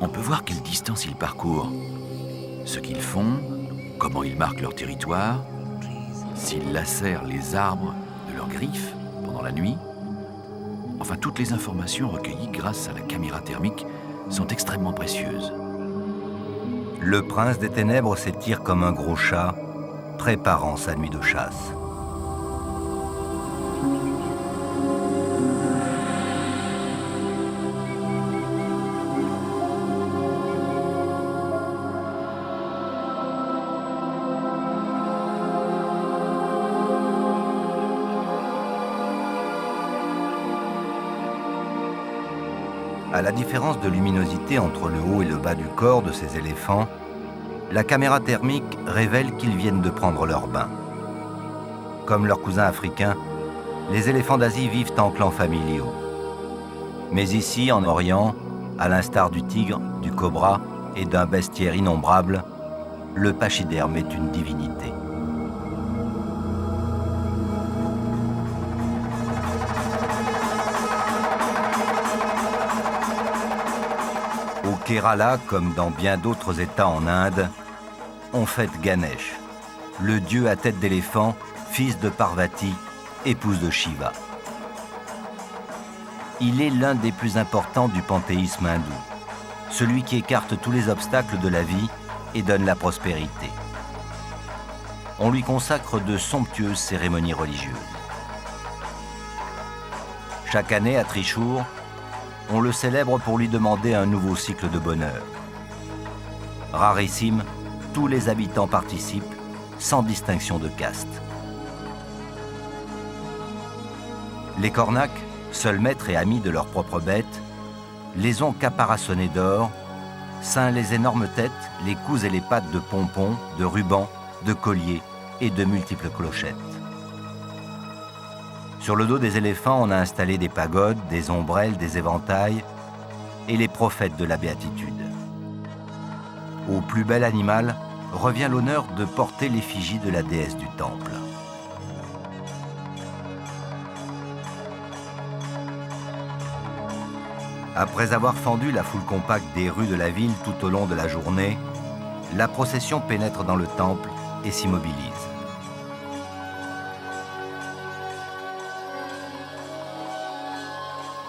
On peut voir quelle distance ils parcourent, ce qu'ils font, comment ils marquent leur territoire, s'ils lacèrent les arbres de leurs griffes pendant la nuit. Enfin, toutes les informations recueillies grâce à la caméra thermique sont extrêmement précieuses. Le prince des ténèbres s'étire comme un gros chat, préparant sa nuit de chasse. À la différence de luminosité entre le haut et le bas du corps de ces éléphants, la caméra thermique révèle qu'ils viennent de prendre leur bain. Comme leurs cousins africains, les éléphants d'Asie vivent en clans familiaux. Mais ici, en Orient, à l'instar du tigre, du cobra et d'un bestiaire innombrable, le pachyderme est une divinité. Au Kerala, comme dans bien d'autres États en Inde, on fête Ganesh, le dieu à tête d'éléphant, fils de Parvati, épouse de Shiva. Il est l'un des plus importants du panthéisme hindou, celui qui écarte tous les obstacles de la vie et donne la prospérité. On lui consacre de somptueuses cérémonies religieuses. Chaque année, à Trishur, on le célèbre pour lui demander un nouveau cycle de bonheur. Rarissime, tous les habitants participent, sans distinction de caste. Les cornacs, seuls maîtres et amis de leurs propres bêtes, les ont caparaçonnés d'or, ceints les énormes têtes, les coups et les pattes de pompons, de rubans, de colliers et de multiples clochettes. Sur le dos des éléphants, on a installé des pagodes, des ombrelles, des éventails et les prophètes de la béatitude. Au plus bel animal revient l'honneur de porter l'effigie de la déesse du temple. Après avoir fendu la foule compacte des rues de la ville tout au long de la journée, la procession pénètre dans le temple et s'immobilise.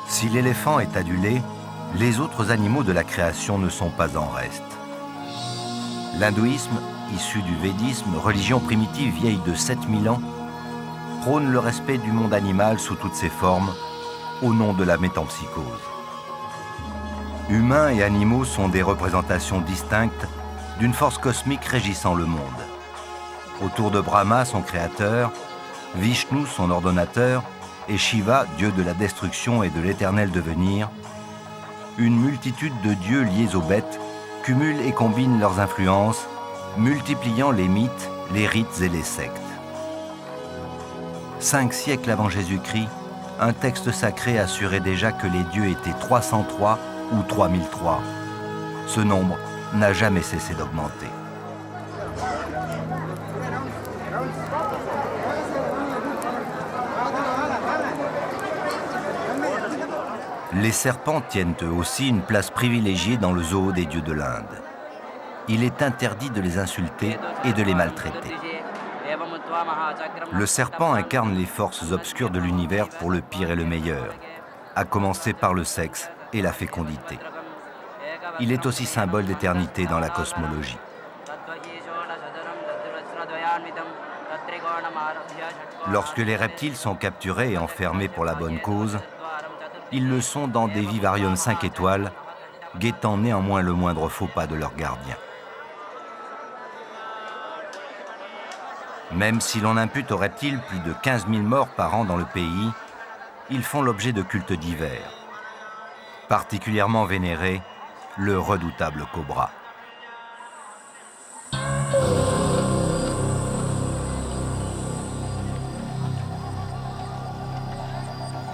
Si l'éléphant est adulé, les autres animaux de la création ne sont pas en reste. L'hindouisme, issu du védisme, religion primitive vieille de 7000 ans, prône le respect du monde animal sous toutes ses formes, au nom de la métempsychose. Humains et animaux sont des représentations distinctes d'une force cosmique régissant le monde. Autour de Brahma, son créateur, Vishnu, son ordonnateur, et Shiva, dieu de la destruction et de l'éternel devenir, une multitude de dieux liés aux bêtes cumulent et combinent leurs influences, multipliant les mythes, les rites et les sectes. 5 siècles avant Jésus-Christ, un texte sacré assurait déjà que les dieux étaient 303 ou 3003. Ce nombre n'a jamais cessé d'augmenter. Les serpents tiennent eux aussi une place privilégiée dans le zoo des dieux de l'Inde. Il est interdit de les insulter et de les maltraiter. Le serpent incarne les forces obscures de l'univers pour le pire et le meilleur, à commencer par le sexe et la fécondité. Il est aussi symbole d'éternité dans la cosmologie. Lorsque les reptiles sont capturés et enfermés pour la bonne cause, ils le sont dans des vivariums 5 étoiles, guettant néanmoins le moindre faux pas de leurs gardiens. Même si l'on impute aux reptiles plus de 15 000 morts par an dans le pays, ils font l'objet de cultes divers. Particulièrement vénéré, le redoutable cobra.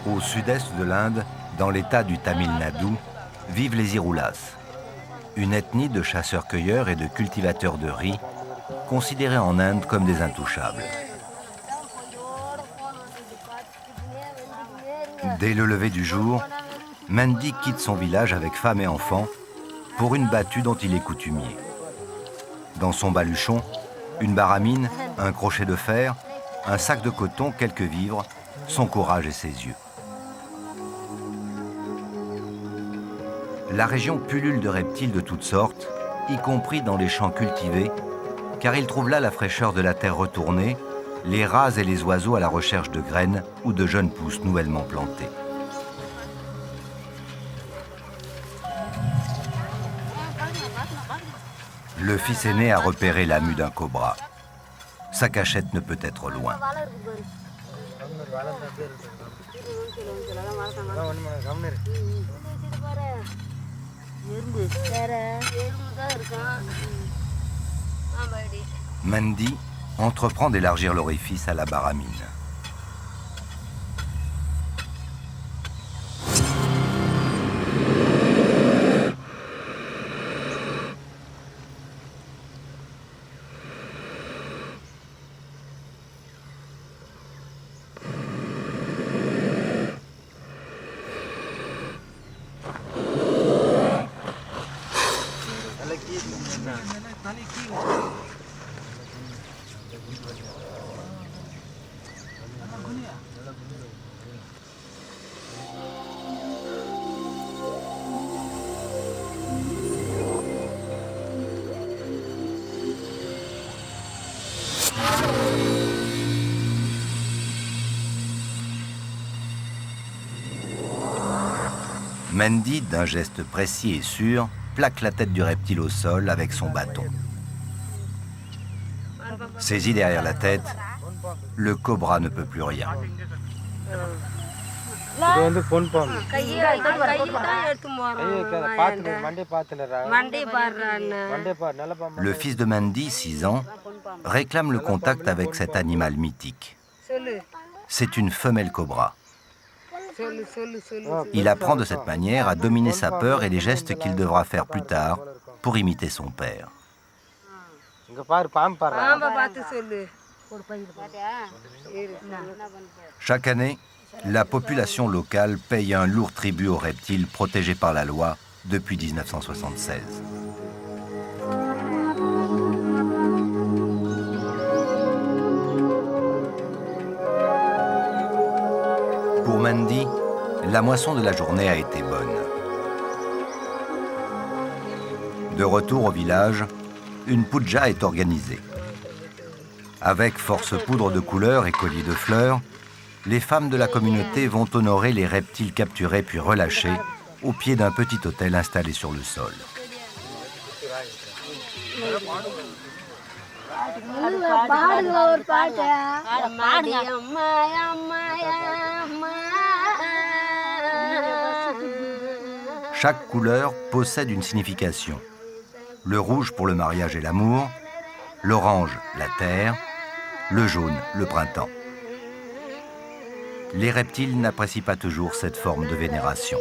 Au sud-est de l'Inde, dans l'état du Tamil Nadu, vivent les Irulas, une ethnie de chasseurs-cueilleurs et de cultivateurs de riz, considérés en Inde comme des intouchables. Dès le lever du jour, Mandy quitte son village avec femme et enfants pour une battue dont il est coutumier. Dans son baluchon, une baramine, un crochet de fer, un sac de coton, quelques vivres, son courage et ses yeux. La région pullule de reptiles de toutes sortes, y compris dans les champs cultivés, car il trouve là la fraîcheur de la terre retournée, les rats et les oiseaux à la recherche de graines ou de jeunes pousses nouvellement plantées. Le fils aîné a repéré la mue d'un cobra. Sa cachette ne peut être loin. Mandy entreprend d'élargir l'orifice à la baramine. Mandy, d'un geste précis et sûr, plaque la tête du reptile au sol avec son bâton. Saisi derrière la tête, le cobra ne peut plus rien. Le fils de Mandy, 6 ans, réclame le contact avec cet animal mythique. C'est une femelle cobra. Il apprend de cette manière à dominer sa peur et les gestes qu'il devra faire plus tard pour imiter son père. Chaque année, la population locale paye un lourd tribut aux reptiles protégés par la loi depuis 1976. Mendy, la moisson de la journée a été bonne. De retour au village, une puja est organisée. Avec force poudre de couleurs et colliers de fleurs, les femmes de la communauté vont honorer les reptiles capturés puis relâchés au pied d'un petit autel installé sur le sol. Chaque couleur possède une signification. Le rouge pour le mariage et l'amour, l'orange, la terre, le jaune, le printemps. Les reptiles n'apprécient pas toujours cette forme de vénération.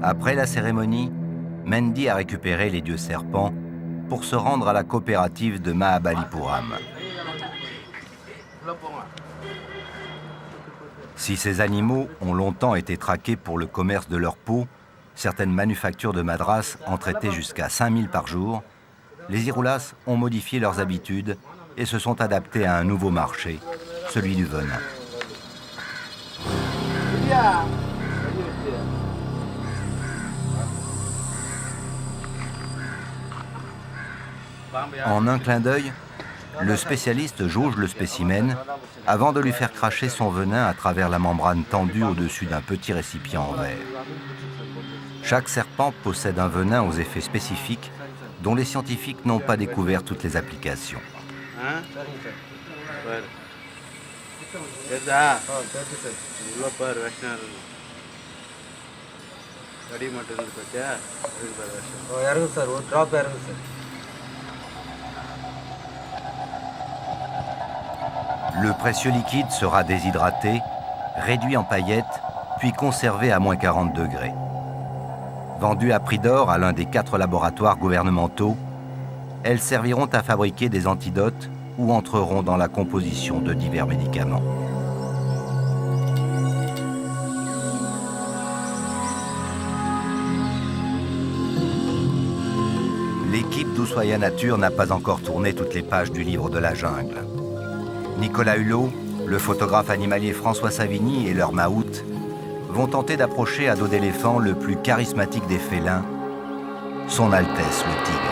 Après la cérémonie, Mendy a récupéré les dieux serpents pour se rendre à la coopérative de Mahabalipuram. Si ces animaux ont longtemps été traqués pour le commerce de leur peau, certaines manufactures de Madras en traitaient jusqu'à 5000 par jour, les Hirulas ont modifié leurs habitudes et se sont adaptés à un nouveau marché, celui du venin. En un clin d'œil, le spécialiste jauge le spécimen avant de lui faire cracher son venin à travers la membrane tendue au-dessus d'un petit récipient en verre. Chaque serpent possède un venin aux effets spécifiques dont les scientifiques n'ont pas découvert toutes les applications. Le précieux liquide sera déshydraté, réduit en paillettes, puis conservé à moins 40 degrés. Vendues à prix d'or à l'un des 4 laboratoires gouvernementaux, elles serviront à fabriquer des antidotes ou entreront dans la composition de divers médicaments. L'équipe d'Ushuaïa Nature n'a pas encore tourné toutes les pages du livre de la jungle. Nicolas Hulot, le photographe animalier François Savigny et leur maout vont tenter d'approcher à dos d'éléphant le plus charismatique des félins, son Altesse le tigre.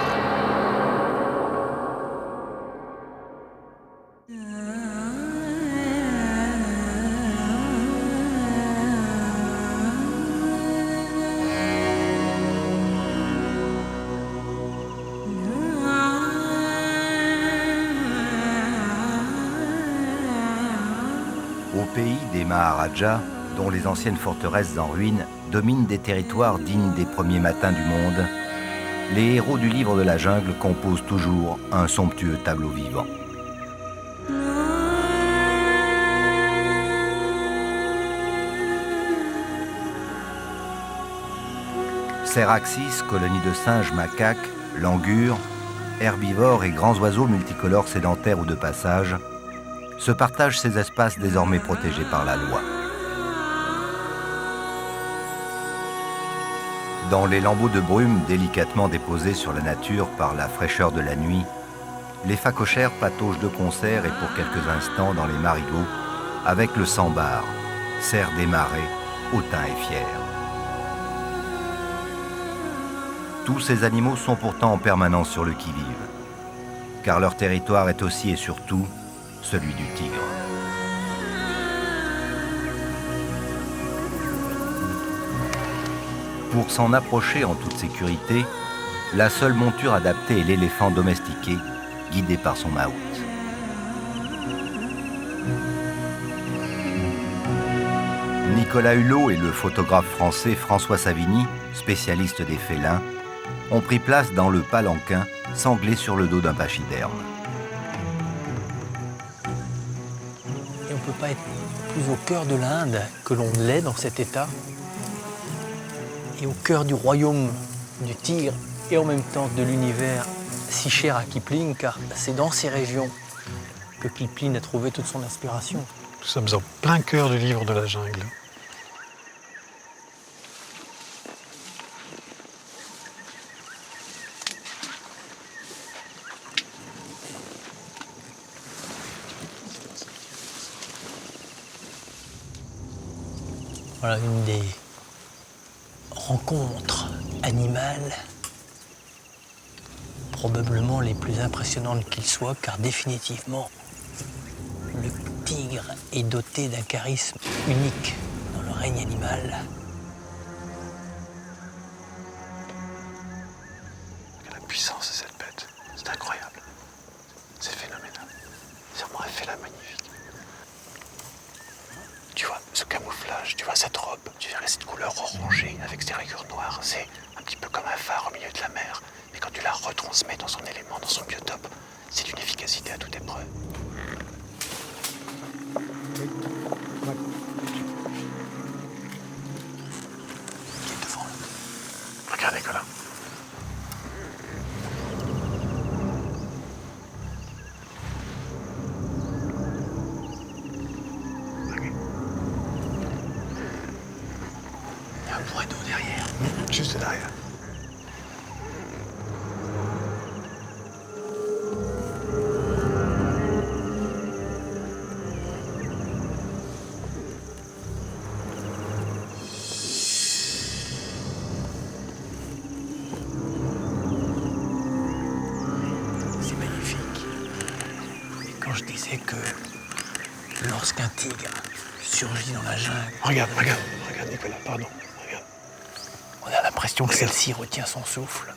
Au pays des Maharajas, dont les anciennes forteresses en ruine dominent des territoires dignes des premiers matins du monde, les héros du livre de la jungle composent toujours un somptueux tableau vivant. Ceraxis, colonie de singes, macaques, langurs, herbivores et grands oiseaux multicolores sédentaires ou de passage, se partagent ces espaces désormais protégés par la loi. Dans les lambeaux de brume délicatement déposés sur la nature par la fraîcheur de la nuit, les phacochères pataugent de concert et pour quelques instants dans les marigots avec le sambar, cerf des marais, hautain et fier. Tous ces animaux sont pourtant en permanence sur le qui-vive, car leur territoire est aussi et surtout celui du tigre. Pour s'en approcher en toute sécurité, la seule monture adaptée est l'éléphant domestiqué, guidé par son maout. Nicolas Hulot et le photographe français François Savigny, spécialiste des félins, ont pris place dans le palanquin sanglé sur le dos d'un pachyderme. Et on ne peut pas être plus au cœur de l'Inde que l'on l'est dans cet état, et au cœur du royaume du tigre, et en même temps de l'univers si cher à Kipling, car c'est dans ces régions que Kipling a trouvé toute son inspiration. Nous sommes en plein cœur du livre de la jungle. Voilà une des rencontres animales probablement les plus impressionnantes qu'il soit, car définitivement, le tigre est doté d'un charisme unique dans le règne animal. La puissance de cette bête, c'est incroyable. C'est phénoménal. C'est vraiment un félin magnifique. Tu vois, ce camouflage, tu vois cette robe, tu verrais cette couleur orangée avec ses rayures noires, c'est un petit peu comme un phare au milieu de la mer. Mais quand tu la retransmets dans son élément, dans son biotope, c'est d'une efficacité à toute épreuve. Qui est devant là? Regarde Nicolas. Il y a un point d'eau derrière. Juste derrière. C'est magnifique. Et quand je disais que lorsqu'un tigre surgit dans la jungle, Regarde Nicolas, pardon. Regarde. on a l'impression que celle-ci retient son souffle.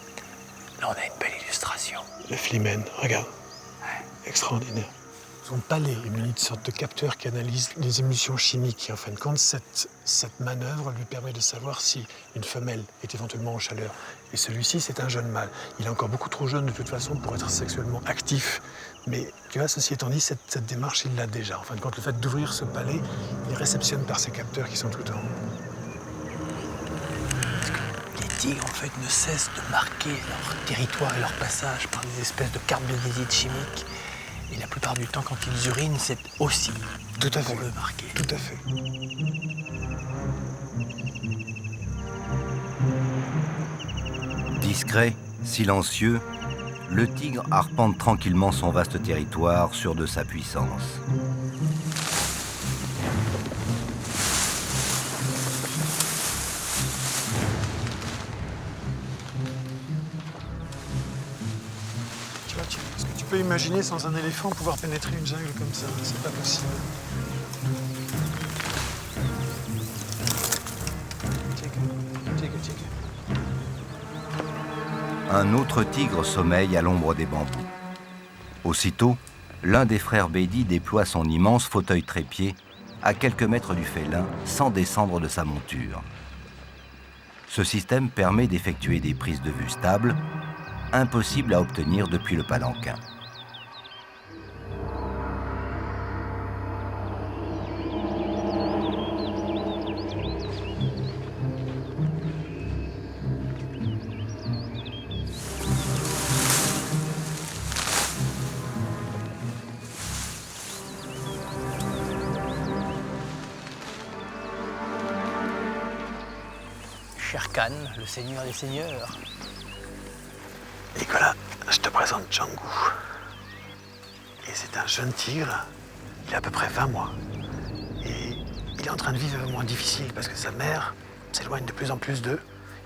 Là, on a une belle illustration. Le flimen, regarde. Extraordinaire. Son palais est muni de sorte de capteur qui analyse les émulsions chimiques. Et en fin de compte, cette manœuvre lui permet de savoir si une femelle est éventuellement en chaleur. Et celui-ci, c'est un jeune mâle. Il est encore beaucoup trop jeune de toute façon pour être sexuellement actif. Mais tu vois, ceci étant dit, cette démarche, il l'a déjà. En fin de compte, le fait d'ouvrir ce palais, il réceptionne par ces capteurs qui sont tout en haut. Les tigres, en fait, ne cessent de marquer leur territoire et leur passage par des espèces de cartes de visite chimiques. Et la plupart du temps, quand ils urinent, c'est aussi Tout à fait. pour le marquer. Tout à fait. Discret, silencieux, le tigre arpente tranquillement son vaste territoire, sûr de sa puissance. Tu vois, est-ce que tu peux imaginer sans un éléphant pouvoir pénétrer une jungle comme ça? C'est pas possible. Check. Un autre tigre sommeille à l'ombre des bambous. Aussitôt, l'un des frères Bédi déploie son immense fauteuil trépied à quelques mètres du félin sans descendre de sa monture. Ce système permet d'effectuer des prises de vue stables, impossibles à obtenir depuis le palanquin. Shere Khan, le seigneur des seigneurs. Nicolas, je te présente Django. Et c'est un jeune tigre, il a à peu près 20 mois. Et il est en train de vivre un moment difficile parce que sa mère s'éloigne de plus en plus d'eux.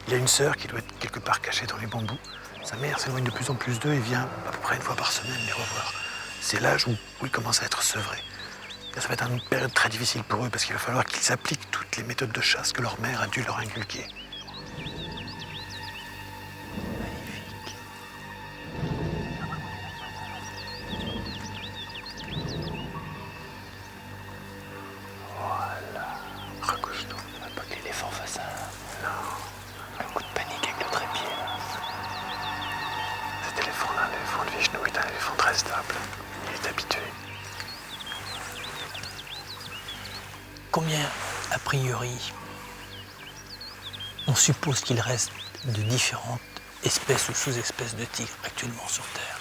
Il a une sœur qui doit être quelque part cachée dans les bambous. Sa mère s'éloigne de plus en plus d'eux et vient à peu près une fois par semaine les revoir. C'est l'âge où il commence à être sevré. Et ça va être une période très difficile pour eux parce qu'il va falloir qu'ils appliquent toutes les méthodes de chasse que leur mère a dû leur inculquer. Recouche-toi, il ne faut pas que l'éléphant fasse un coup de panique avec le trépied. Cet éléphant-là, est habitué. Combien, a priori, on suppose qu'il reste de différentes espèces ou sous-espèces de tigres actuellement sur Terre?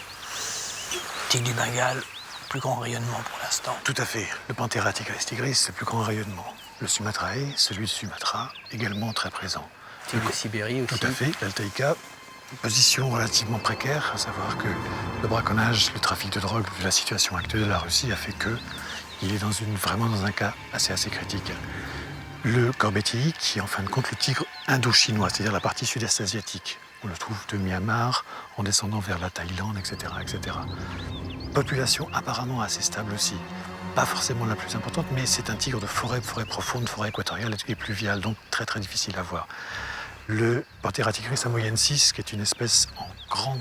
Tigre du Bengale, plus grand rayonnement pour l'instant. Tout à fait. Le Panthera tigris tigris, c'est le plus grand rayonnement. Le Sumatrae, celui de Sumatra, également très présent. Tigre de Sibérie aussi. Tout à fait. L'Altaïka, position relativement précaire, à savoir que le braconnage, le trafic de drogue, vu la situation actuelle de la Russie, a fait qu'il est vraiment dans un cas assez critique. Le Corbettii, qui est en fin de compte le tigre indo-chinois, c'est-à-dire la partie sud-est asiatique. On le trouve de Myanmar, en descendant vers la Thaïlande, etc., etc. Population apparemment assez stable aussi. Pas forcément la plus importante, mais c'est un tigre de forêt profonde, forêt équatoriale et pluviale, donc très difficile à voir. Le Panthera tigris samoyensis, qui est une espèce en grand,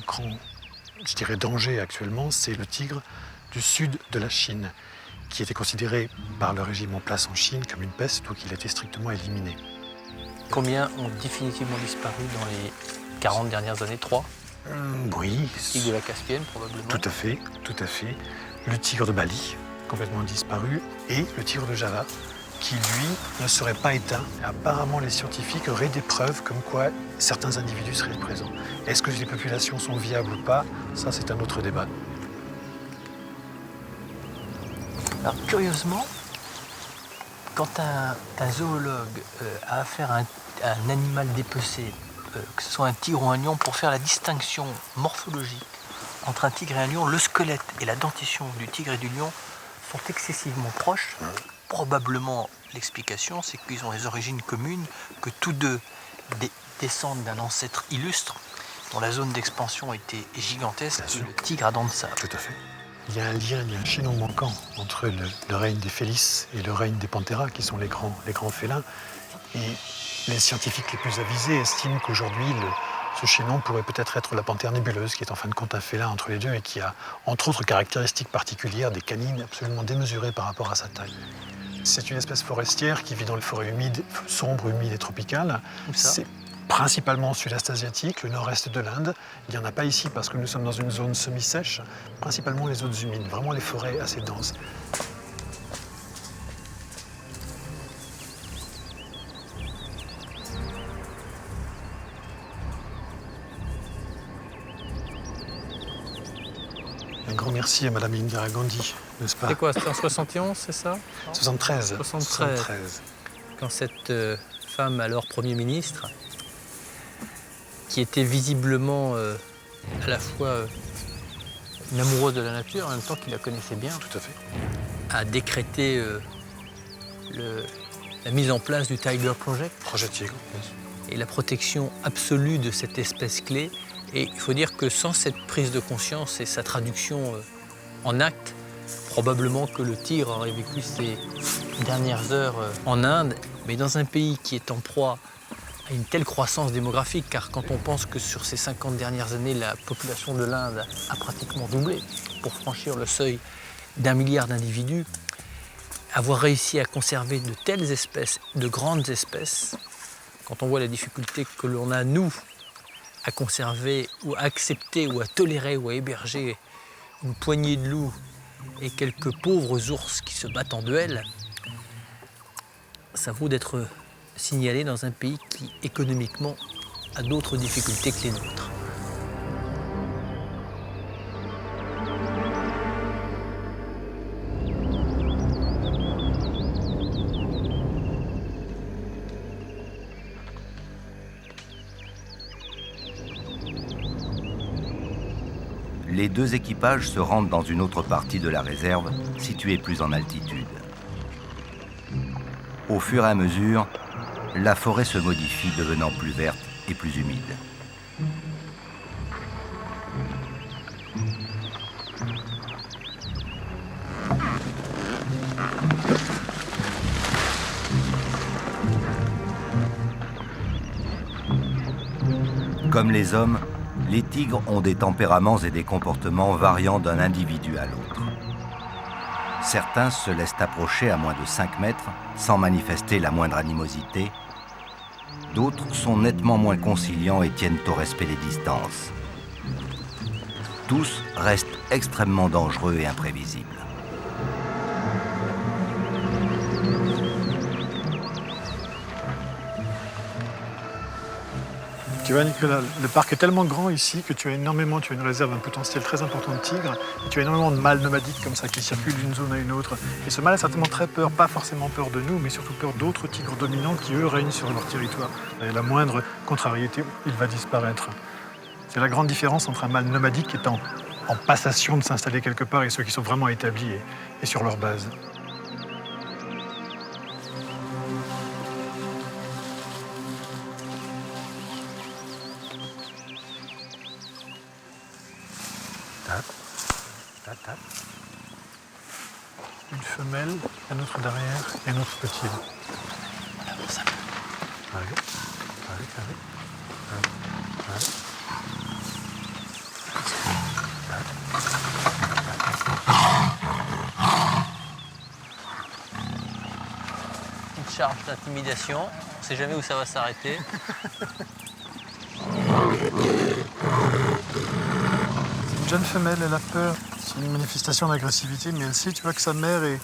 je dirais, danger actuellement, c'est le tigre du sud de la Chine, qui était considéré par le régime en place en Chine comme une peste, donc il a été strictement éliminé. Combien ont définitivement disparu dans les 40 dernières années? 3? Oui. Tigre de la Caspienne, probablement. Tout à fait. Le tigre de Bali, complètement disparu, et le tigre de Java, qui, lui, ne serait pas éteint. Apparemment, les scientifiques auraient des preuves comme quoi certains individus seraient présents. Est-ce que les populations sont viables ou pas? Ça, c'est un autre débat. Alors, curieusement, quand un zoologue a affaire à un animal dépecé, que ce soit un tigre ou un lion, pour faire la distinction morphologique entre un tigre et un lion, le squelette et la dentition du tigre et du lion sont excessivement proches. Probablement, l'explication, c'est qu'ils ont des origines communes, que tous deux descendent d'un ancêtre illustre, dont la zone d'expansion était gigantesque, le tigre à dents de sable. Tout à fait. Il y a un lien, il y a un chaînon manquant entre le règne des Félix et le règne des Panthera, qui sont les grands félins. Et les scientifiques les plus avisés estiment qu'aujourd'hui, ce chaînon pourrait peut-être être la panthère nébuleuse, qui est en fin de compte un félin entre les deux et qui a, entre autres caractéristiques particulières, des canines absolument démesurées par rapport à sa taille. C'est une espèce forestière qui vit dans les forêts humides, sombres, humides et tropicales. C'est principalement sud-est asiatique, le nord-est de l'Inde. Il n'y en a pas ici parce que nous sommes dans une zone semi-sèche, principalement les zones humides, vraiment les forêts assez denses. Un grand merci à Madame Indira Gandhi, n'est-ce pas? C'est quoi, c'était en 71, c'est ça? 73. 73. Quand cette femme, alors Premier ministre, qui était visiblement à la fois une amoureuse de la nature, en même temps qu'il la connaissait bien, Tout à fait. a décrété la mise en place du Tiger Project Projet Tigre. et la protection absolue de cette espèce clé. Et il faut dire que sans cette prise de conscience et sa traduction en actes, probablement que le tigre aurait vécu ses dernières heures en Inde, mais dans un pays qui est en proie à une telle croissance démographique, car quand on pense que sur ces 50 dernières années, la population de l'Inde a pratiquement doublé pour franchir le seuil d'1 milliard d'individus, avoir réussi à conserver de telles espèces, de grandes espèces, quand on voit la difficulté que l'on a, nous, à conserver ou à accepter ou à tolérer ou à héberger une poignée de loups et quelques pauvres ours qui se battent en duel, ça vaut d'être signalé dans un pays qui, économiquement, a d'autres difficultés que les nôtres. Les deux équipages se rendent dans une autre partie de la réserve, située plus en altitude. Au fur et à mesure, la forêt se modifie, devenant plus verte et plus humide. Comme les hommes, les tigres ont des tempéraments et des comportements variant d'un individu à l'autre. Certains se laissent approcher à moins de 5 mètres sans manifester la moindre animosité. D'autres sont nettement moins conciliants et tiennent au respect des distances. tous restent extrêmement dangereux et imprévisibles. Tu vois, Nicolas, le parc est tellement grand ici que tu as une réserve, un potentiel très important de tigres. Et tu as énormément de mâles nomadiques comme ça qui circulent d'une zone à une autre. Et ce mâle a certainement très peur, pas forcément peur de nous, mais surtout peur d'autres tigres dominants qui, eux, règnent sur leur territoire. Et la moindre contrariété, il va disparaître. C'est la grande différence entre un mâle nomadique qui est en passation de s'installer quelque part et ceux qui sont vraiment établis et sur leur base. Une femelle, un autre derrière et un autre petit. Allez. Petite charge d'intimidation, on ne sait jamais où ça va s'arrêter. Une jeune femelle, elle a peur. C'est une manifestation d'agressivité, mais elle sait, tu vois, que sa mère est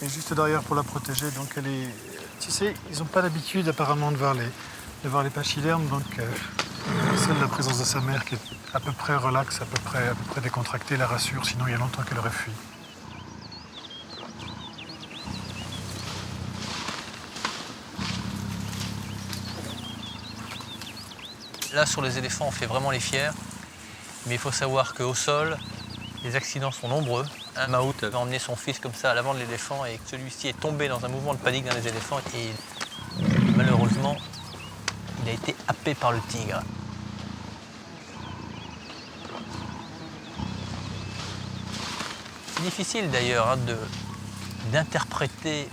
juste derrière pour la protéger. Donc elle est... Tu sais, ils n'ont pas l'habitude apparemment de voir les pachydermes, donc seule la présence de sa mère qui est à peu près relaxe, à peu près décontractée, la rassure, sinon il y a longtemps qu'elle aurait fui. Là, sur les éléphants, on fait vraiment les fiers. Mais il faut savoir qu'au sol, les accidents sont nombreux. Un maout a emmené son fils comme ça à l'avant de l'éléphant et celui-ci est tombé dans un mouvement de panique dans les éléphants et malheureusement, il a été happé par le tigre. C'est difficile d'ailleurs d'interpréter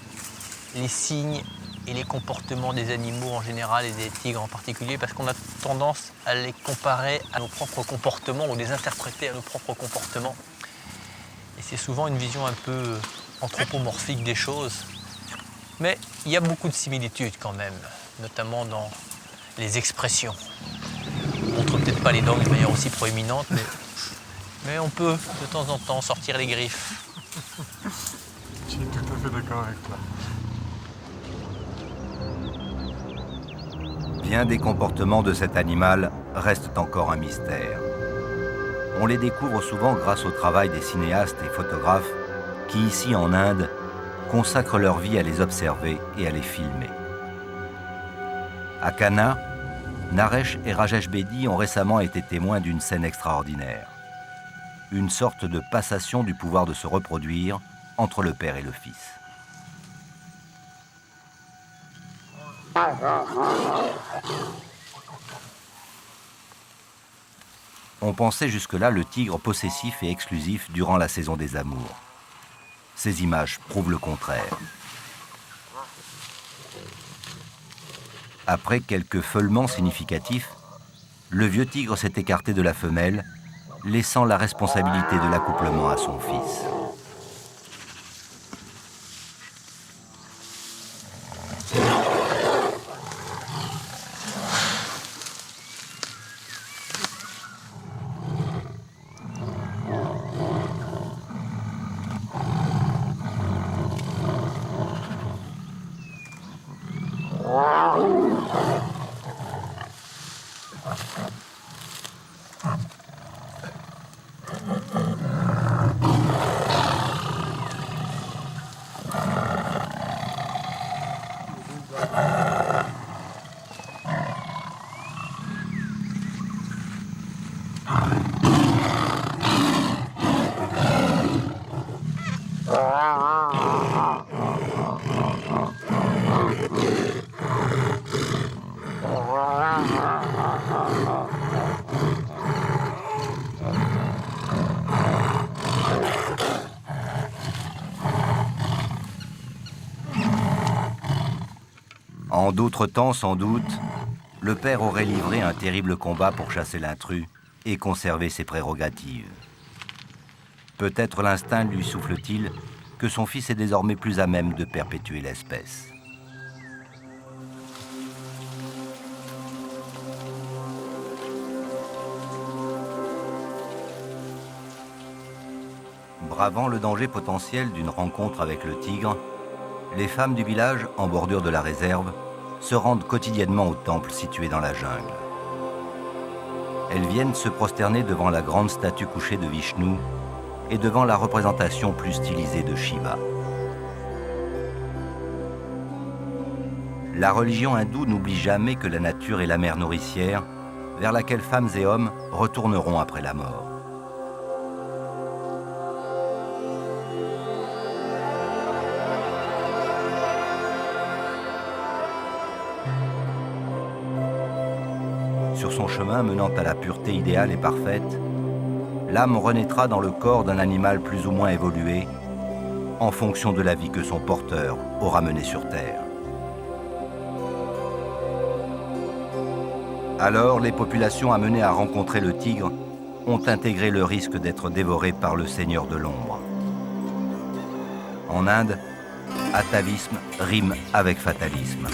les signes et les comportements des animaux en général et des tigres en particulier parce qu'on a tendance à les comparer à nos propres comportements ou les interpréter à nos propres comportements. Et c'est souvent une vision un peu anthropomorphique des choses. Mais il y a beaucoup de similitudes quand même, notamment dans les expressions. On ne montre peut-être pas les dents d'une manière aussi proéminente, mais on peut de temps en temps sortir les griffes. Je suis tout à fait d'accord avec toi. Bien des comportements de cet animal restent encore un mystère. On les découvre souvent grâce au travail des cinéastes et photographes qui, ici en Inde, consacrent leur vie à les observer et à les filmer. À Kanha, Naresh et Rajesh Bedi ont récemment été témoins d'une scène extraordinaire. Une sorte de passation du pouvoir de se reproduire entre le père et le fils. On pensait jusque-là le tigre possessif et exclusif durant la saison des amours. Ces images prouvent le contraire. Après quelques feulements significatifs, le vieux tigre s'est écarté de la femelle, laissant la responsabilité de l'accouplement à son fils. En d'autres temps, sans doute, le père aurait livré un terrible combat pour chasser l'intrus et conserver ses prérogatives. Peut-être l'instinct lui souffle-t-il que son fils est désormais plus à même de perpétuer l'espèce. Bravant le danger potentiel d'une rencontre avec le tigre, les femmes du village, en bordure de la réserve, se rendent quotidiennement au temple situé dans la jungle. Elles viennent se prosterner devant la grande statue couchée de Vishnu et devant la représentation plus stylisée de Shiva. La religion hindoue n'oublie jamais que la nature est la mère nourricière vers laquelle femmes et hommes retourneront après la mort. Sur son chemin menant à la pureté idéale et parfaite, l'âme renaîtra dans le corps d'un animal plus ou moins évolué, en fonction de la vie que son porteur aura menée sur Terre. Alors, les populations amenées à rencontrer le tigre ont intégré le risque d'être dévorées par le Seigneur de l'ombre. En Inde, atavisme rime avec fatalisme.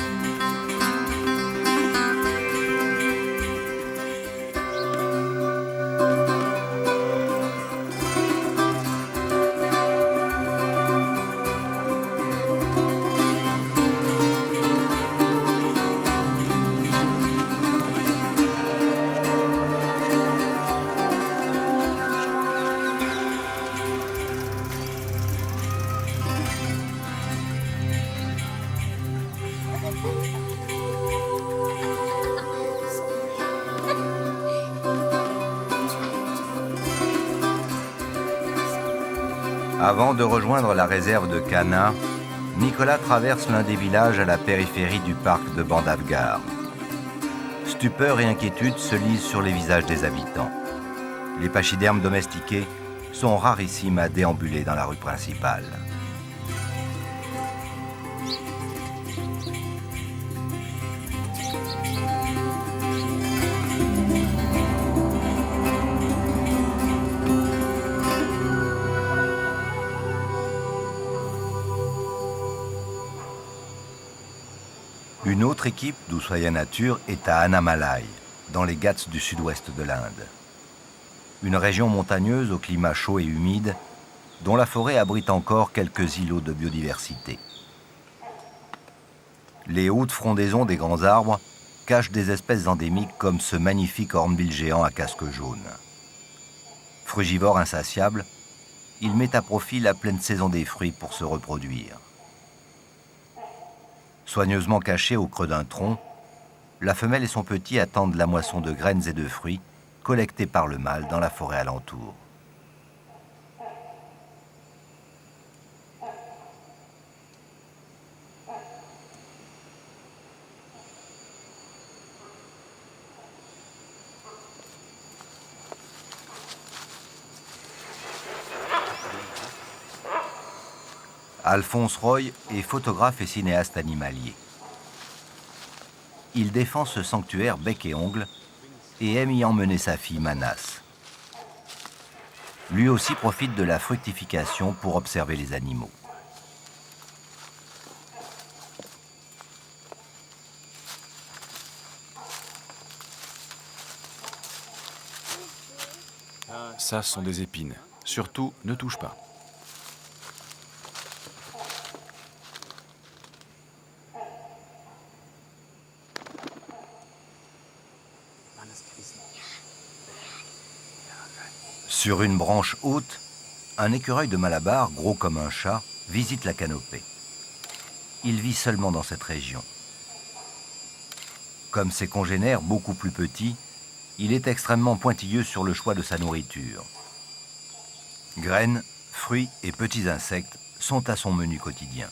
Avant de rejoindre la réserve de Kanha, Nicolas traverse l'un des villages à la périphérie du parc de Bandhavgarh. Stupeur et inquiétude se lisent sur les visages des habitants. Les pachydermes domestiqués sont rarissimes à déambuler dans la rue principale. Une autre équipe d'Ushuaïa Nature est à Annamalai, dans les Ghats du sud-ouest de l'Inde. Une région montagneuse au climat chaud et humide, dont la forêt abrite encore quelques îlots de biodiversité. Les hautes frondaisons des grands arbres cachent des espèces endémiques comme ce magnifique hornbill géant à casque jaune. Frugivore insatiable, il met à profit la pleine saison des fruits pour se reproduire. Soigneusement cachés au creux d'un tronc, la femelle et son petit attendent la moisson de graines et de fruits collectés par le mâle dans la forêt alentour. Alphonse Roy est photographe et cinéaste animalier. Il défend ce sanctuaire bec et ongles et aime y emmener sa fille Manas. Lui aussi profite de la fructification pour observer les animaux. Ça, ce sont des épines. Surtout, ne touche pas. Sur une branche haute, un écureuil de Malabar, gros comme un chat, visite la canopée. Il vit seulement dans cette région. Comme ses congénères beaucoup plus petits, il est extrêmement pointilleux sur le choix de sa nourriture. Graines, fruits et petits insectes sont à son menu quotidien.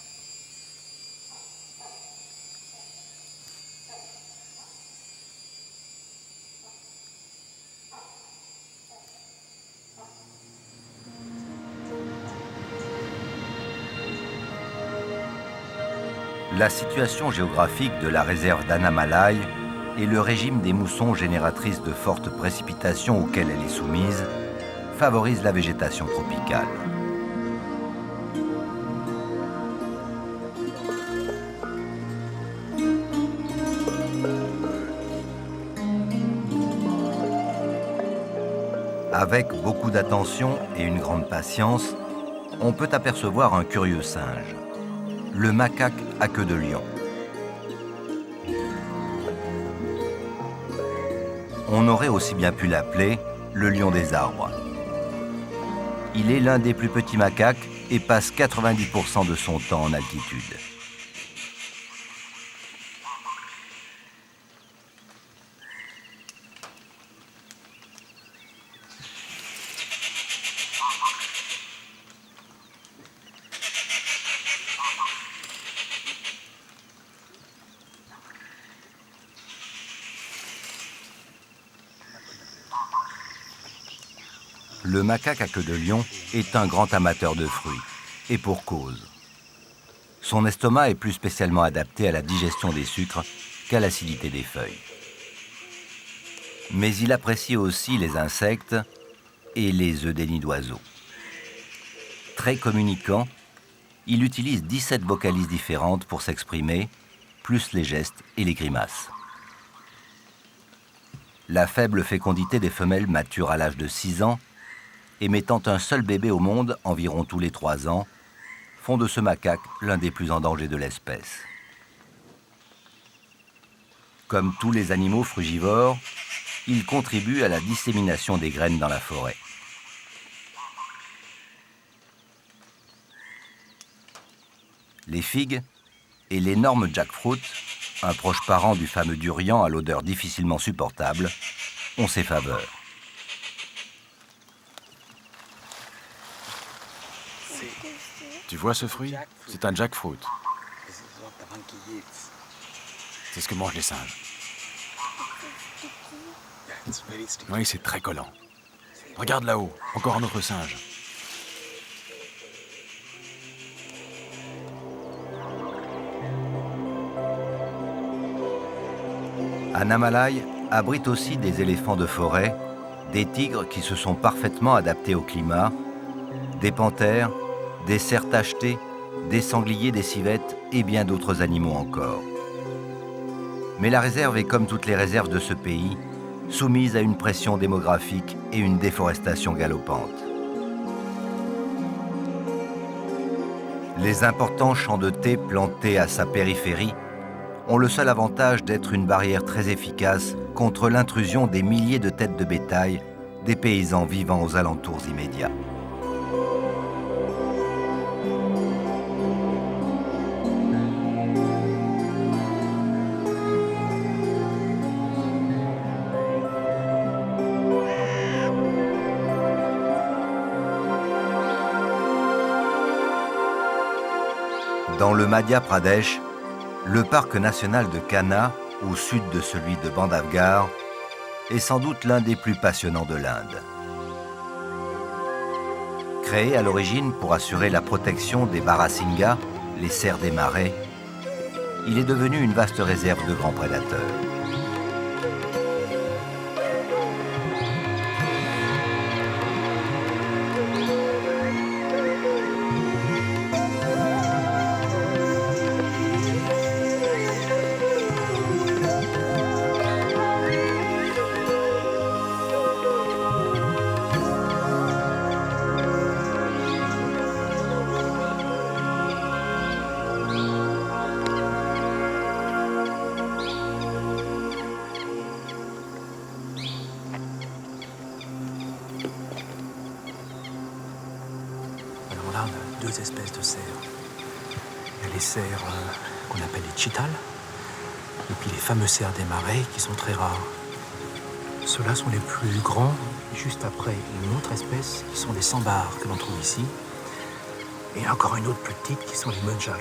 La situation géographique de la réserve d'Annamalai et le régime des moussons génératrices de fortes précipitations auxquelles elle est soumise favorisent la végétation tropicale. Avec beaucoup d'attention et une grande patience, on peut apercevoir un curieux singe, le macaque à queue de lion. On aurait aussi bien pu l'appeler le lion des arbres. Il est l'un des plus petits macaques et passe 90% de son temps en altitude. Le macaque à queue de lion est un grand amateur de fruits, et pour cause. Son estomac est plus spécialement adapté à la digestion des sucres qu'à l'acidité des feuilles. Mais il apprécie aussi les insectes et les œufs des nids d'oiseaux. Très communicant, il utilise 17 vocalises différentes pour s'exprimer, plus les gestes et les grimaces. La faible fécondité des femelles mature à l'âge de 6 ans et mettant un seul bébé au monde environ tous les 3 ans, font de ce macaque l'un des plus en danger de l'espèce. Comme tous les animaux frugivores, il contribue à la dissémination des graines dans la forêt. Les figues et l'énorme jackfruit, un proche parent du fameux durian à l'odeur difficilement supportable, ont ses faveurs. Tu vois ce fruit? C'est un jackfruit. C'est ce que mangent les singes. Oui, c'est très collant. Regarde là-haut, encore un autre singe. Annamalai abrite aussi des éléphants de forêt, des tigres qui se sont parfaitement adaptés au climat, des panthères, des cerfs tachetés, des sangliers, des civettes et bien d'autres animaux encore. Mais la réserve est comme toutes les réserves de ce pays, soumise à une pression démographique et une déforestation galopante. Les importants champs de thé plantés à sa périphérie ont le seul avantage d'être une barrière très efficace contre l'intrusion des milliers de têtes de bétail des paysans vivant aux alentours immédiats. Dans le Madhya Pradesh, le parc national de Kanha, au sud de celui de Bandhavgarh, est sans doute l'un des plus passionnants de l'Inde. Créé à l'origine pour assurer la protection des Barasingas, les cerfs des marais, il est devenu une vaste réserve de grands prédateurs. Alors là, on a 2 espèces de cerfs. Il y a les cerfs qu'on appelle les chitals, et puis les fameux cerfs des marais qui sont très rares. Ceux-là sont les plus grands, juste après une autre espèce qui sont les sambars que l'on trouve ici, et encore une autre plus petite qui sont les muntjacs.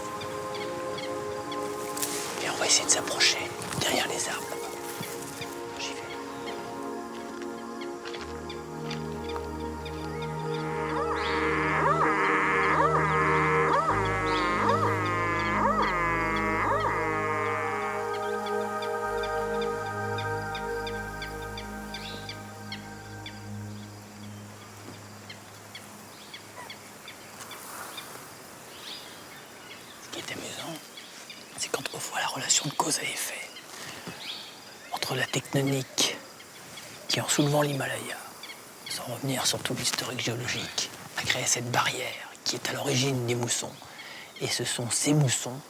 Et on va essayer de s'approcher derrière les arbres. J'y vais. Ce qui est amusant, c'est quand on voit la relation de cause à effet entre la tectonique qui, en soulevant l'Himalaya, sans revenir sur tout l'historique géologique, a créé cette barrière qui est à l'origine des moussons. Et ce sont ces moussons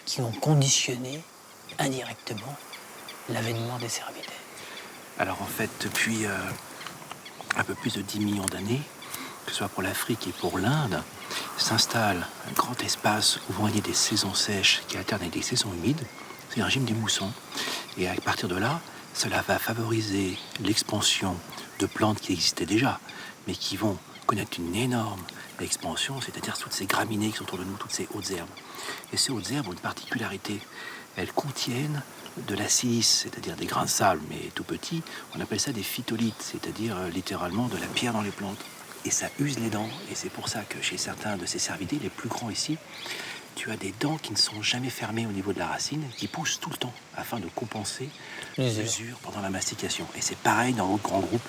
qui ont conditionné indirectement l'avènement des cervidés. Alors en fait, depuis un peu plus de 10 millions d'années, que ce soit pour l'Afrique et pour l'Inde, s'installe un grand espace où vont y des saisons sèches qui alternent avec des saisons humides. C'est un régime des moussons. Et à partir de là, cela va favoriser l'expansion de plantes qui existaient déjà, mais qui vont connaître une énorme expansion, c'est-à-dire toutes ces graminées qui sont autour de nous, toutes ces hautes herbes. Et ces hautes herbes ont une particularité. Elles contiennent de la silice, c'est-à-dire des grains de sable, mais tout petits. On appelle ça des phytolithes, c'est-à-dire littéralement de la pierre dans les plantes. Et ça use les dents. Et c'est pour ça que chez certains de ces cervidés, les plus grands ici, tu as des dents qui ne sont jamais fermées au niveau de la racine, qui poussent tout le temps, afin de compenser l'usure pendant la mastication. Et c'est pareil dans l'autre grand groupe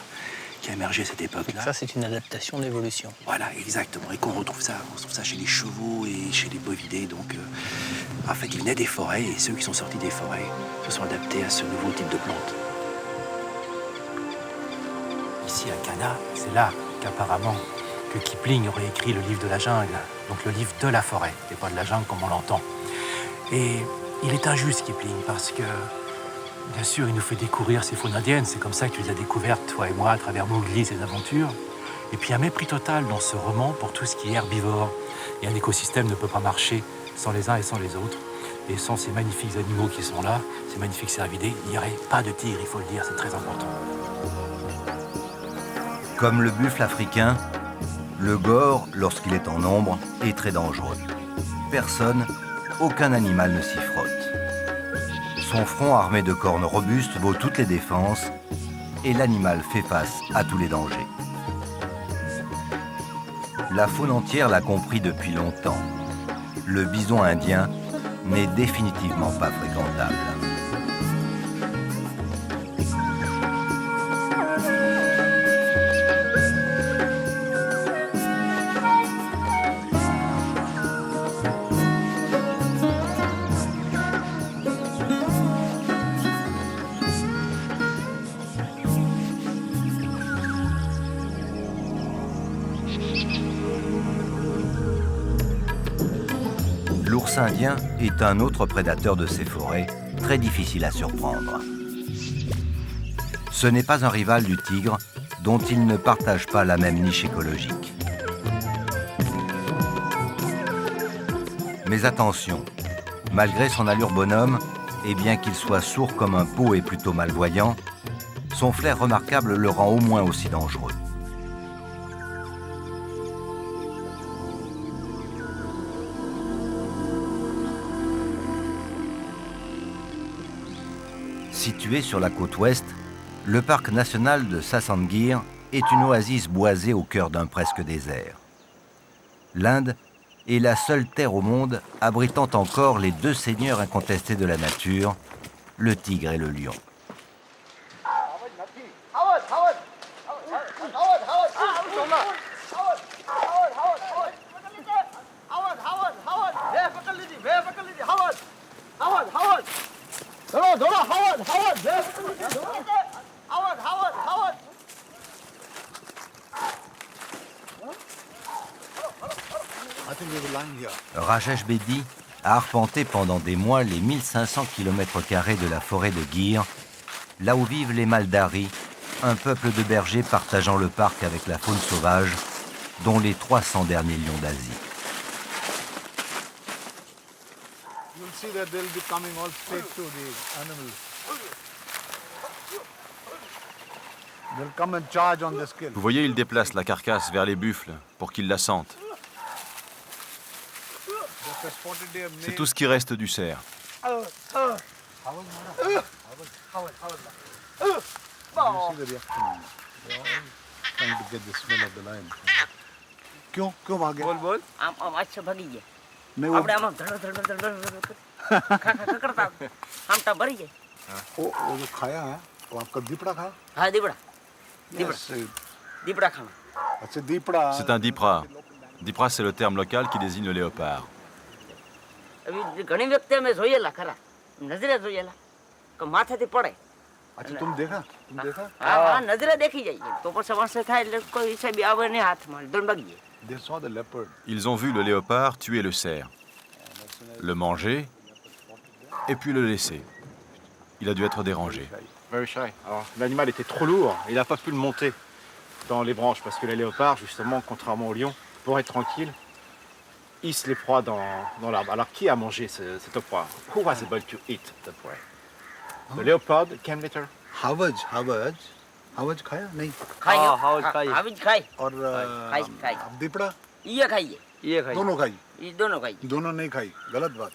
qui a émergé à cette époque-là. Ça, c'est une adaptation d'évolution. Voilà, exactement. Et qu'on retrouve ça, chez les chevaux et chez les bovidés. Donc, en fait, ils venaient des forêts et ceux qui sont sortis des forêts se sont adaptés à ce nouveau type de plante. Ici, à Ghana, c'est là qu'apparemment que Kipling aurait écrit le livre de la jungle, donc le livre de la forêt, et pas de la jungle comme on l'entend. Et il est injuste, Kipling, parce que bien sûr, il nous fait découvrir ces faunes indiennes. C'est comme ça que tu les as découvertes, toi et moi, à travers Mowgli et ses aventures. Et puis un mépris total dans ce roman pour tout ce qui est herbivore. Et un écosystème ne peut pas marcher sans les uns et sans les autres. Et sans ces magnifiques animaux qui sont là, ces magnifiques cervidés, il n'y aurait pas de tigre, il faut le dire, c'est très important. Comme le buffle africain, le gore, lorsqu'il est en nombre, est très dangereux. Personne, aucun animal ne s'y frotte. Son front armé de cornes robustes vaut toutes les défenses et l'animal fait face à tous les dangers. La faune entière l'a compris depuis longtemps. Le bison indien n'est définitivement pas fréquentable. L'ours indien est un autre prédateur de ces forêts, très difficile à surprendre. Ce n'est pas un rival du tigre, dont il ne partage pas la même niche écologique. Mais attention, malgré son allure bonhomme, et bien qu'il soit sourd comme un pot et plutôt malvoyant, son flair remarquable le rend au moins aussi dangereux. Situé sur la côte ouest, le parc national de Sasangir est une oasis boisée au cœur d'un presque désert. L'Inde est la seule terre au monde abritant encore les deux seigneurs incontestés de la nature, le tigre et le lion. Rajesh Bedi a arpenté pendant des mois les 1500 km² de la forêt de Gir, là où vivent les Maldaris, un peuple de bergers partageant le parc avec la faune sauvage, dont les 300 derniers lions d'Asie. You'll see that they'll be coming all straight to the animals. They'll come and charge on the skill. Vous voyez, il déplace la carcasse vers les buffles pour qu'ils la sentent. Just a spotted deer C'est may- tout ce qui reste du cerf. You see the reaction. They're all trying to get the smell of the lion. क्यों भागे? बोल આમ આછા ભાગી ગયા नहीं वो આપણે આમ ધડ ધડ ધડ ધડ ખા કરતા આમ ટા ભરી જાય वो जो खाया है वो आपका दीपड़ा खाया? હા દીપડા Yes, દીપડા ખાવા अच्छा दीपड़ा. C'est un dipra. Dipra, c'est le terme local qui désigne le léopard. હવે ઘણી વ્યક્તિ અમે જોયેલા ખરા નજરે જોયેલા કે માથેથી પડે अच्छा तुम देखा? तुम देखा? હા નજરે દેખી જાય તો પછી વર્ષે થાય એટલે કોઈ હિસાબે આવે ને હાથમાં દંડ ભાગી જાય They saw the leopard. Ils ont vu le léopard tuer le cerf, le manger et puis le laisser. Il a dû être dérangé. Very shy. Alors, l'animal était trop lourd, il n'a pas pu le monter dans les branches parce que les léopards, justement, contrairement au lion, pour être tranquille, hissent les proies dans l'arbre. Alors, qui a mangé cette proie? Who was able to eat the prey? The leopard came later. Hawaj खाया नहीं खाई हाँ, हावज खाई। हाविज खाई और खाई दीपड़ा ये खाइए ये खाइए। दोनों खाई ये दोनों खाई दोनों नहीं खाई गलत बात.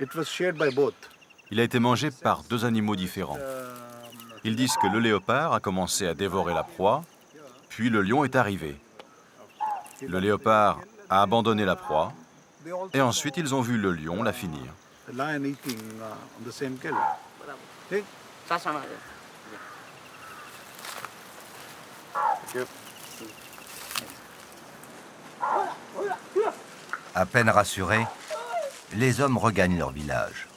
It was shared by both. Il a été mangé par deux animaux différents. Ils disent que le léopard a commencé à dévorer la proie, puis le lion est arrivé. Le léopard a abandonné la proie, et ensuite ils ont vu le lion la finir. The lion eating on the same kill. ठीक? Ça s'en va. À peine rassurés, les hommes regagnent leur village.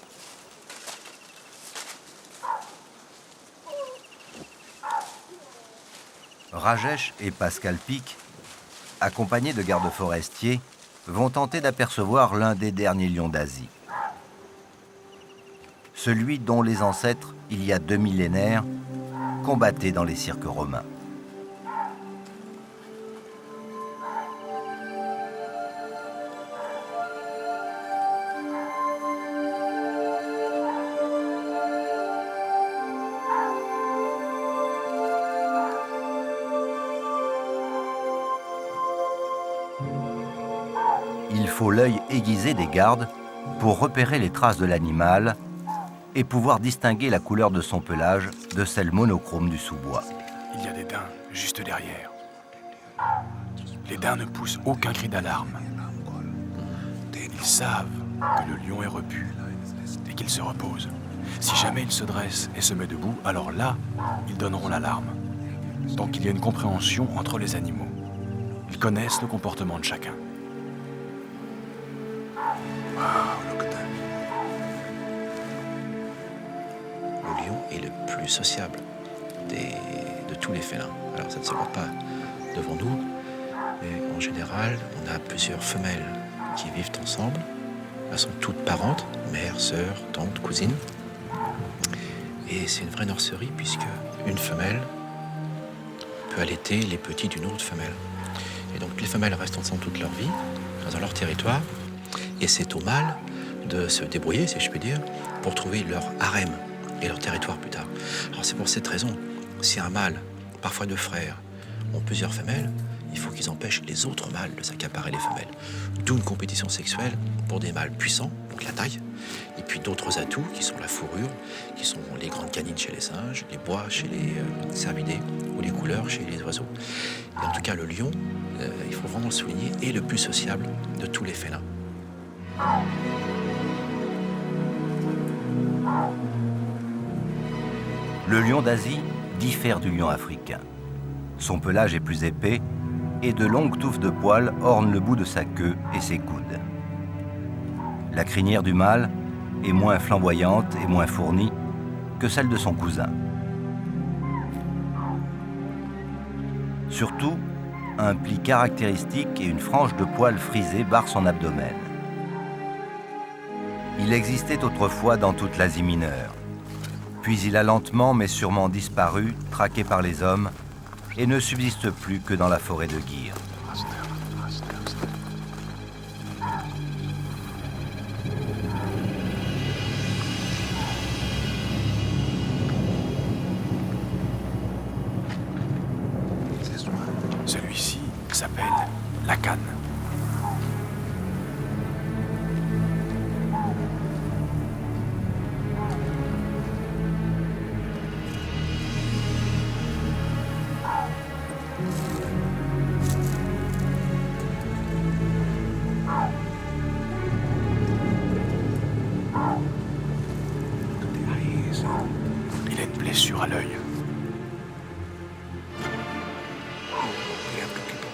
Rajesh et Pascal Pic, accompagnés de gardes forestiers, vont tenter d'apercevoir l'un des derniers lions d'Asie. Celui dont les ancêtres, il y a 2 millénaires, combattaient dans les cirques romains. Il faut l'œil aiguisé des gardes pour repérer les traces de l'animal et pouvoir distinguer la couleur de son pelage de celle monochrome du sous-bois. Il y a des daims juste derrière. Les daims ne poussent aucun cri d'alarme. Ils savent que le lion est repu et qu'il se repose. Si jamais il se dresse et se met debout, alors là, ils donneront l'alarme. Donc il y a une compréhension entre les animaux. Ils connaissent le comportement de chacun. Le lion est le plus sociable de tous les félins. Alors ça ne se voit pas devant nous, mais en général, on a plusieurs femelles qui vivent ensemble. Elles sont toutes parentes, mère, sœur, tante, cousine. Et c'est une vraie nurserie puisque une femelle peut allaiter les petits d'une autre femelle. Et donc les femelles restent ensemble toute leur vie, dans leur territoire, et c'est au mâle de se débrouiller, si je puis dire, pour trouver leur harem et leur territoire plus tard. Alors c'est pour cette raison, si un mâle, parfois deux frères, ont plusieurs femelles, il faut qu'ils empêchent les autres mâles de s'accaparer les femelles. D'où une compétition sexuelle pour des mâles puissants, donc la taille, et puis d'autres atouts qui sont la fourrure, qui sont les grandes canines chez les singes, les bois chez les cervidés ou les couleurs chez les oiseaux. Et en tout cas, le lion, il faut vraiment le souligner, est le plus sociable de tous les félins. Le lion d'Asie diffère du lion africain. Son pelage est plus épais et de longues touffes de poils ornent le bout de sa queue et ses coudes. La crinière du mâle est moins flamboyante et moins fournie que celle de son cousin. Surtout, un pli caractéristique et une frange de poils frisés barrent son abdomen. Il existait autrefois dans toute l'Asie mineure. Puis il a lentement mais sûrement disparu, traqué par les hommes, et ne subsiste plus que dans la forêt de Gir. Celui-ci s'appelle la canne. Il a une blessure à l'œil.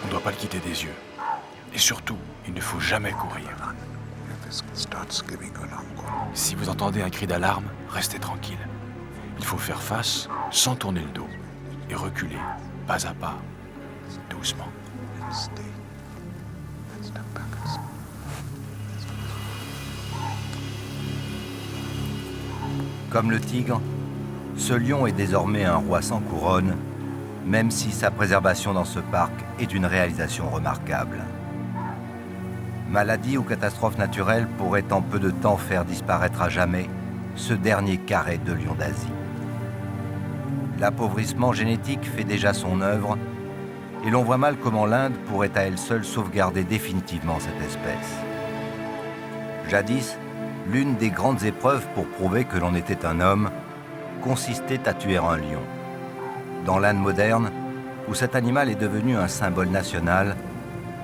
On ne doit pas le quitter des yeux. Et surtout, il ne faut jamais courir. Si vous entendez un cri d'alarme, restez tranquille. Il faut faire face sans tourner le dos et reculer, pas à pas, doucement. Comme le tigre, ce lion est désormais un roi sans couronne, même si sa préservation dans ce parc est une réalisation remarquable. Maladie ou catastrophe naturelle pourrait en peu de temps faire disparaître à jamais ce dernier carré de lion d'Asie. L'appauvrissement génétique fait déjà son œuvre et l'on voit mal comment l'Inde pourrait à elle seule sauvegarder définitivement cette espèce. Jadis, l'une des grandes épreuves pour prouver que l'on était un homme consistait à tuer un lion. Dans l'Inde moderne, où cet animal est devenu un symbole national,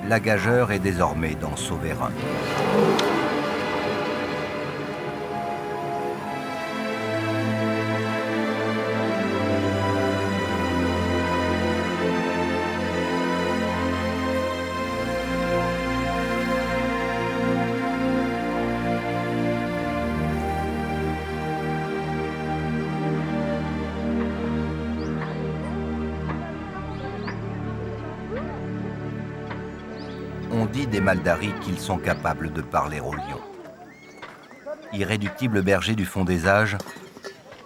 la gageure est désormais d'en sauver un. On dit des Maldaris qu'ils sont capables de parler aux lions. Irréductibles bergers du fond des âges,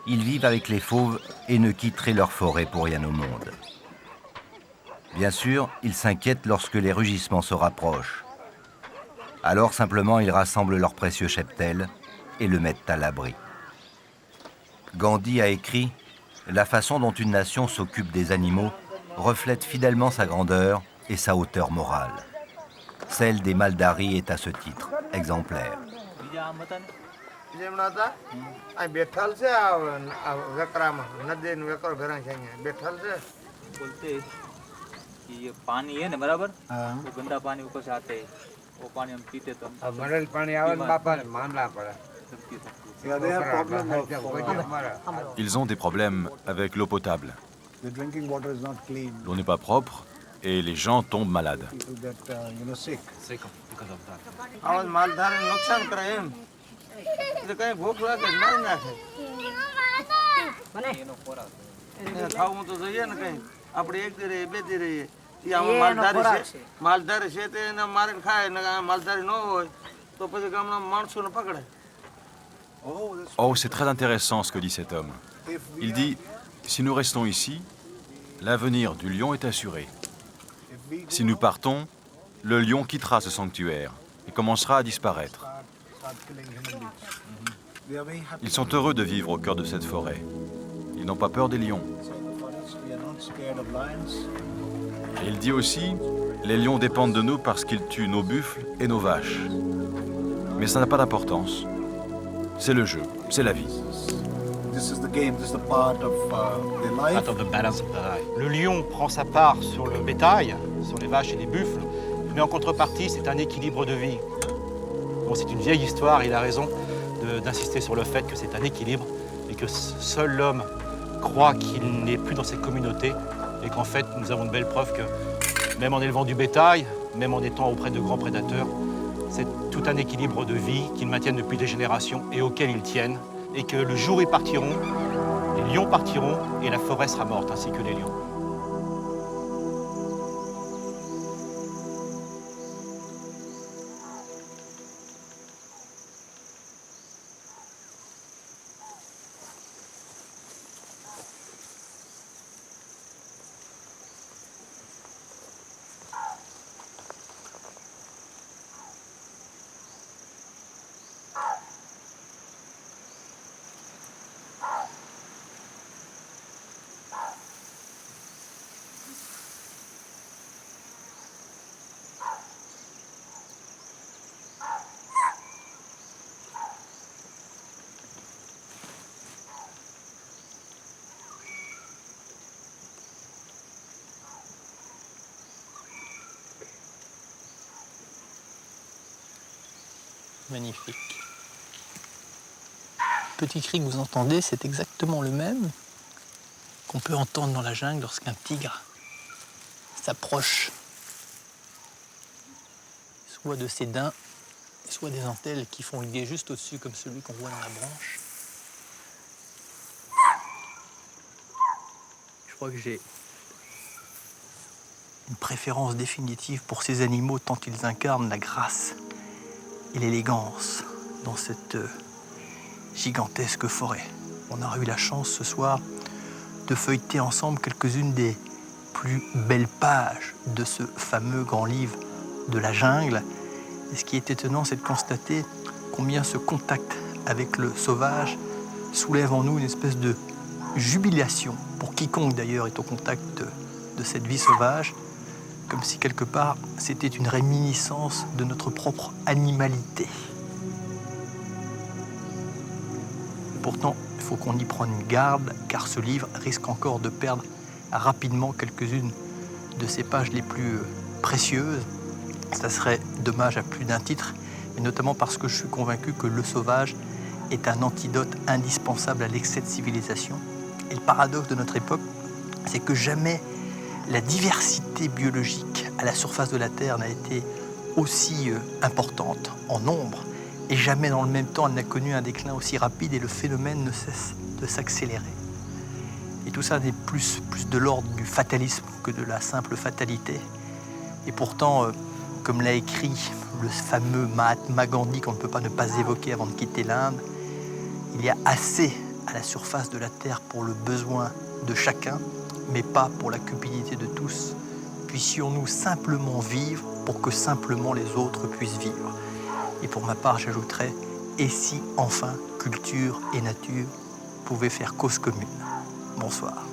ils vivent avec les fauves et ne quitteraient leur forêt pour rien au monde. Bien sûr, ils s'inquiètent lorsque les rugissements se rapprochent. Alors simplement ils rassemblent leur précieux cheptel et le mettent à l'abri. Gandhi a écrit « La façon dont une nation s'occupe des animaux reflète fidèlement sa grandeur et sa hauteur morale. Celle des Maldaris est à ce titre exemplaire. » Ils ont des problèmes avec l'eau potable. L'eau n'est pas propre et les gens tombent malades. Oh, c'est très intéressant ce que dit cet homme. Il dit, si nous restons ici, l'avenir du lion est assuré. Si nous partons, le lion quittera ce sanctuaire et commencera à disparaître. Ils sont heureux de vivre au cœur de cette forêt. Ils n'ont pas peur des lions. Et il dit aussi, les lions dépendent de nous parce qu'ils tuent nos buffles et nos vaches. Mais ça n'a pas d'importance. C'est le jeu, c'est la vie. Le lion prend sa part sur le bétail, sur les vaches et les buffles, mais en contrepartie, c'est un équilibre de vie. Bon, c'est une vieille histoire, il a raison d'insister sur le fait que c'est un équilibre et que seul l'homme croit qu'il n'est plus dans cette communauté et qu'en fait, nous avons de belles preuves que même en élevant du bétail, même en étant auprès de grands prédateurs, c'est tout un équilibre de vie qu'ils maintiennent depuis des générations et auquel ils tiennent, et que le jour où ils partiront, les lions partiront et la forêt sera morte, ainsi que les lions. Magnifique. Le petit cri que vous entendez, c'est exactement le même qu'on peut entendre dans la jungle lorsqu'un tigre s'approche soit de ses dents, soit des antennes qui font une guet juste au-dessus, comme celui qu'on voit dans la branche. Je crois que j'ai une préférence définitive pour ces animaux tant ils incarnent la grâce et l'élégance dans cette gigantesque forêt. On a eu la chance ce soir de feuilleter ensemble quelques-unes des plus belles pages de ce fameux grand livre de la jungle. Et ce qui est étonnant, c'est de constater combien ce contact avec le sauvage soulève en nous une espèce de jubilation, pour quiconque d'ailleurs est au contact de cette vie sauvage, comme si quelque part c'était une réminiscence de notre propre animalité. Et pourtant, il faut qu'on y prenne garde, car ce livre risque encore de perdre rapidement quelques-unes de ses pages les plus précieuses. Ça serait dommage à plus d'un titre, mais notamment parce que je suis convaincu que le sauvage est un antidote indispensable à l'excès de civilisation. Et le paradoxe de notre époque, c'est que jamais la diversité biologique à la surface de la Terre n'a été aussi importante en nombre, et jamais dans le même temps elle n'a connu un déclin aussi rapide, et le phénomène ne cesse de s'accélérer. Et tout ça n'est plus de l'ordre du fatalisme que de la simple fatalité. Et pourtant, comme l'a écrit le fameux Mahatma Gandhi, qu'on ne peut pas ne pas évoquer avant de quitter l'Inde, il y a assez à la surface de la Terre pour le besoin de chacun, mais pas pour la cupidité de tous. Puissions-nous simplement vivre pour que simplement les autres puissent vivre. Et pour ma part, j'ajouterais, et si enfin culture et nature pouvaient faire cause commune. Bonsoir.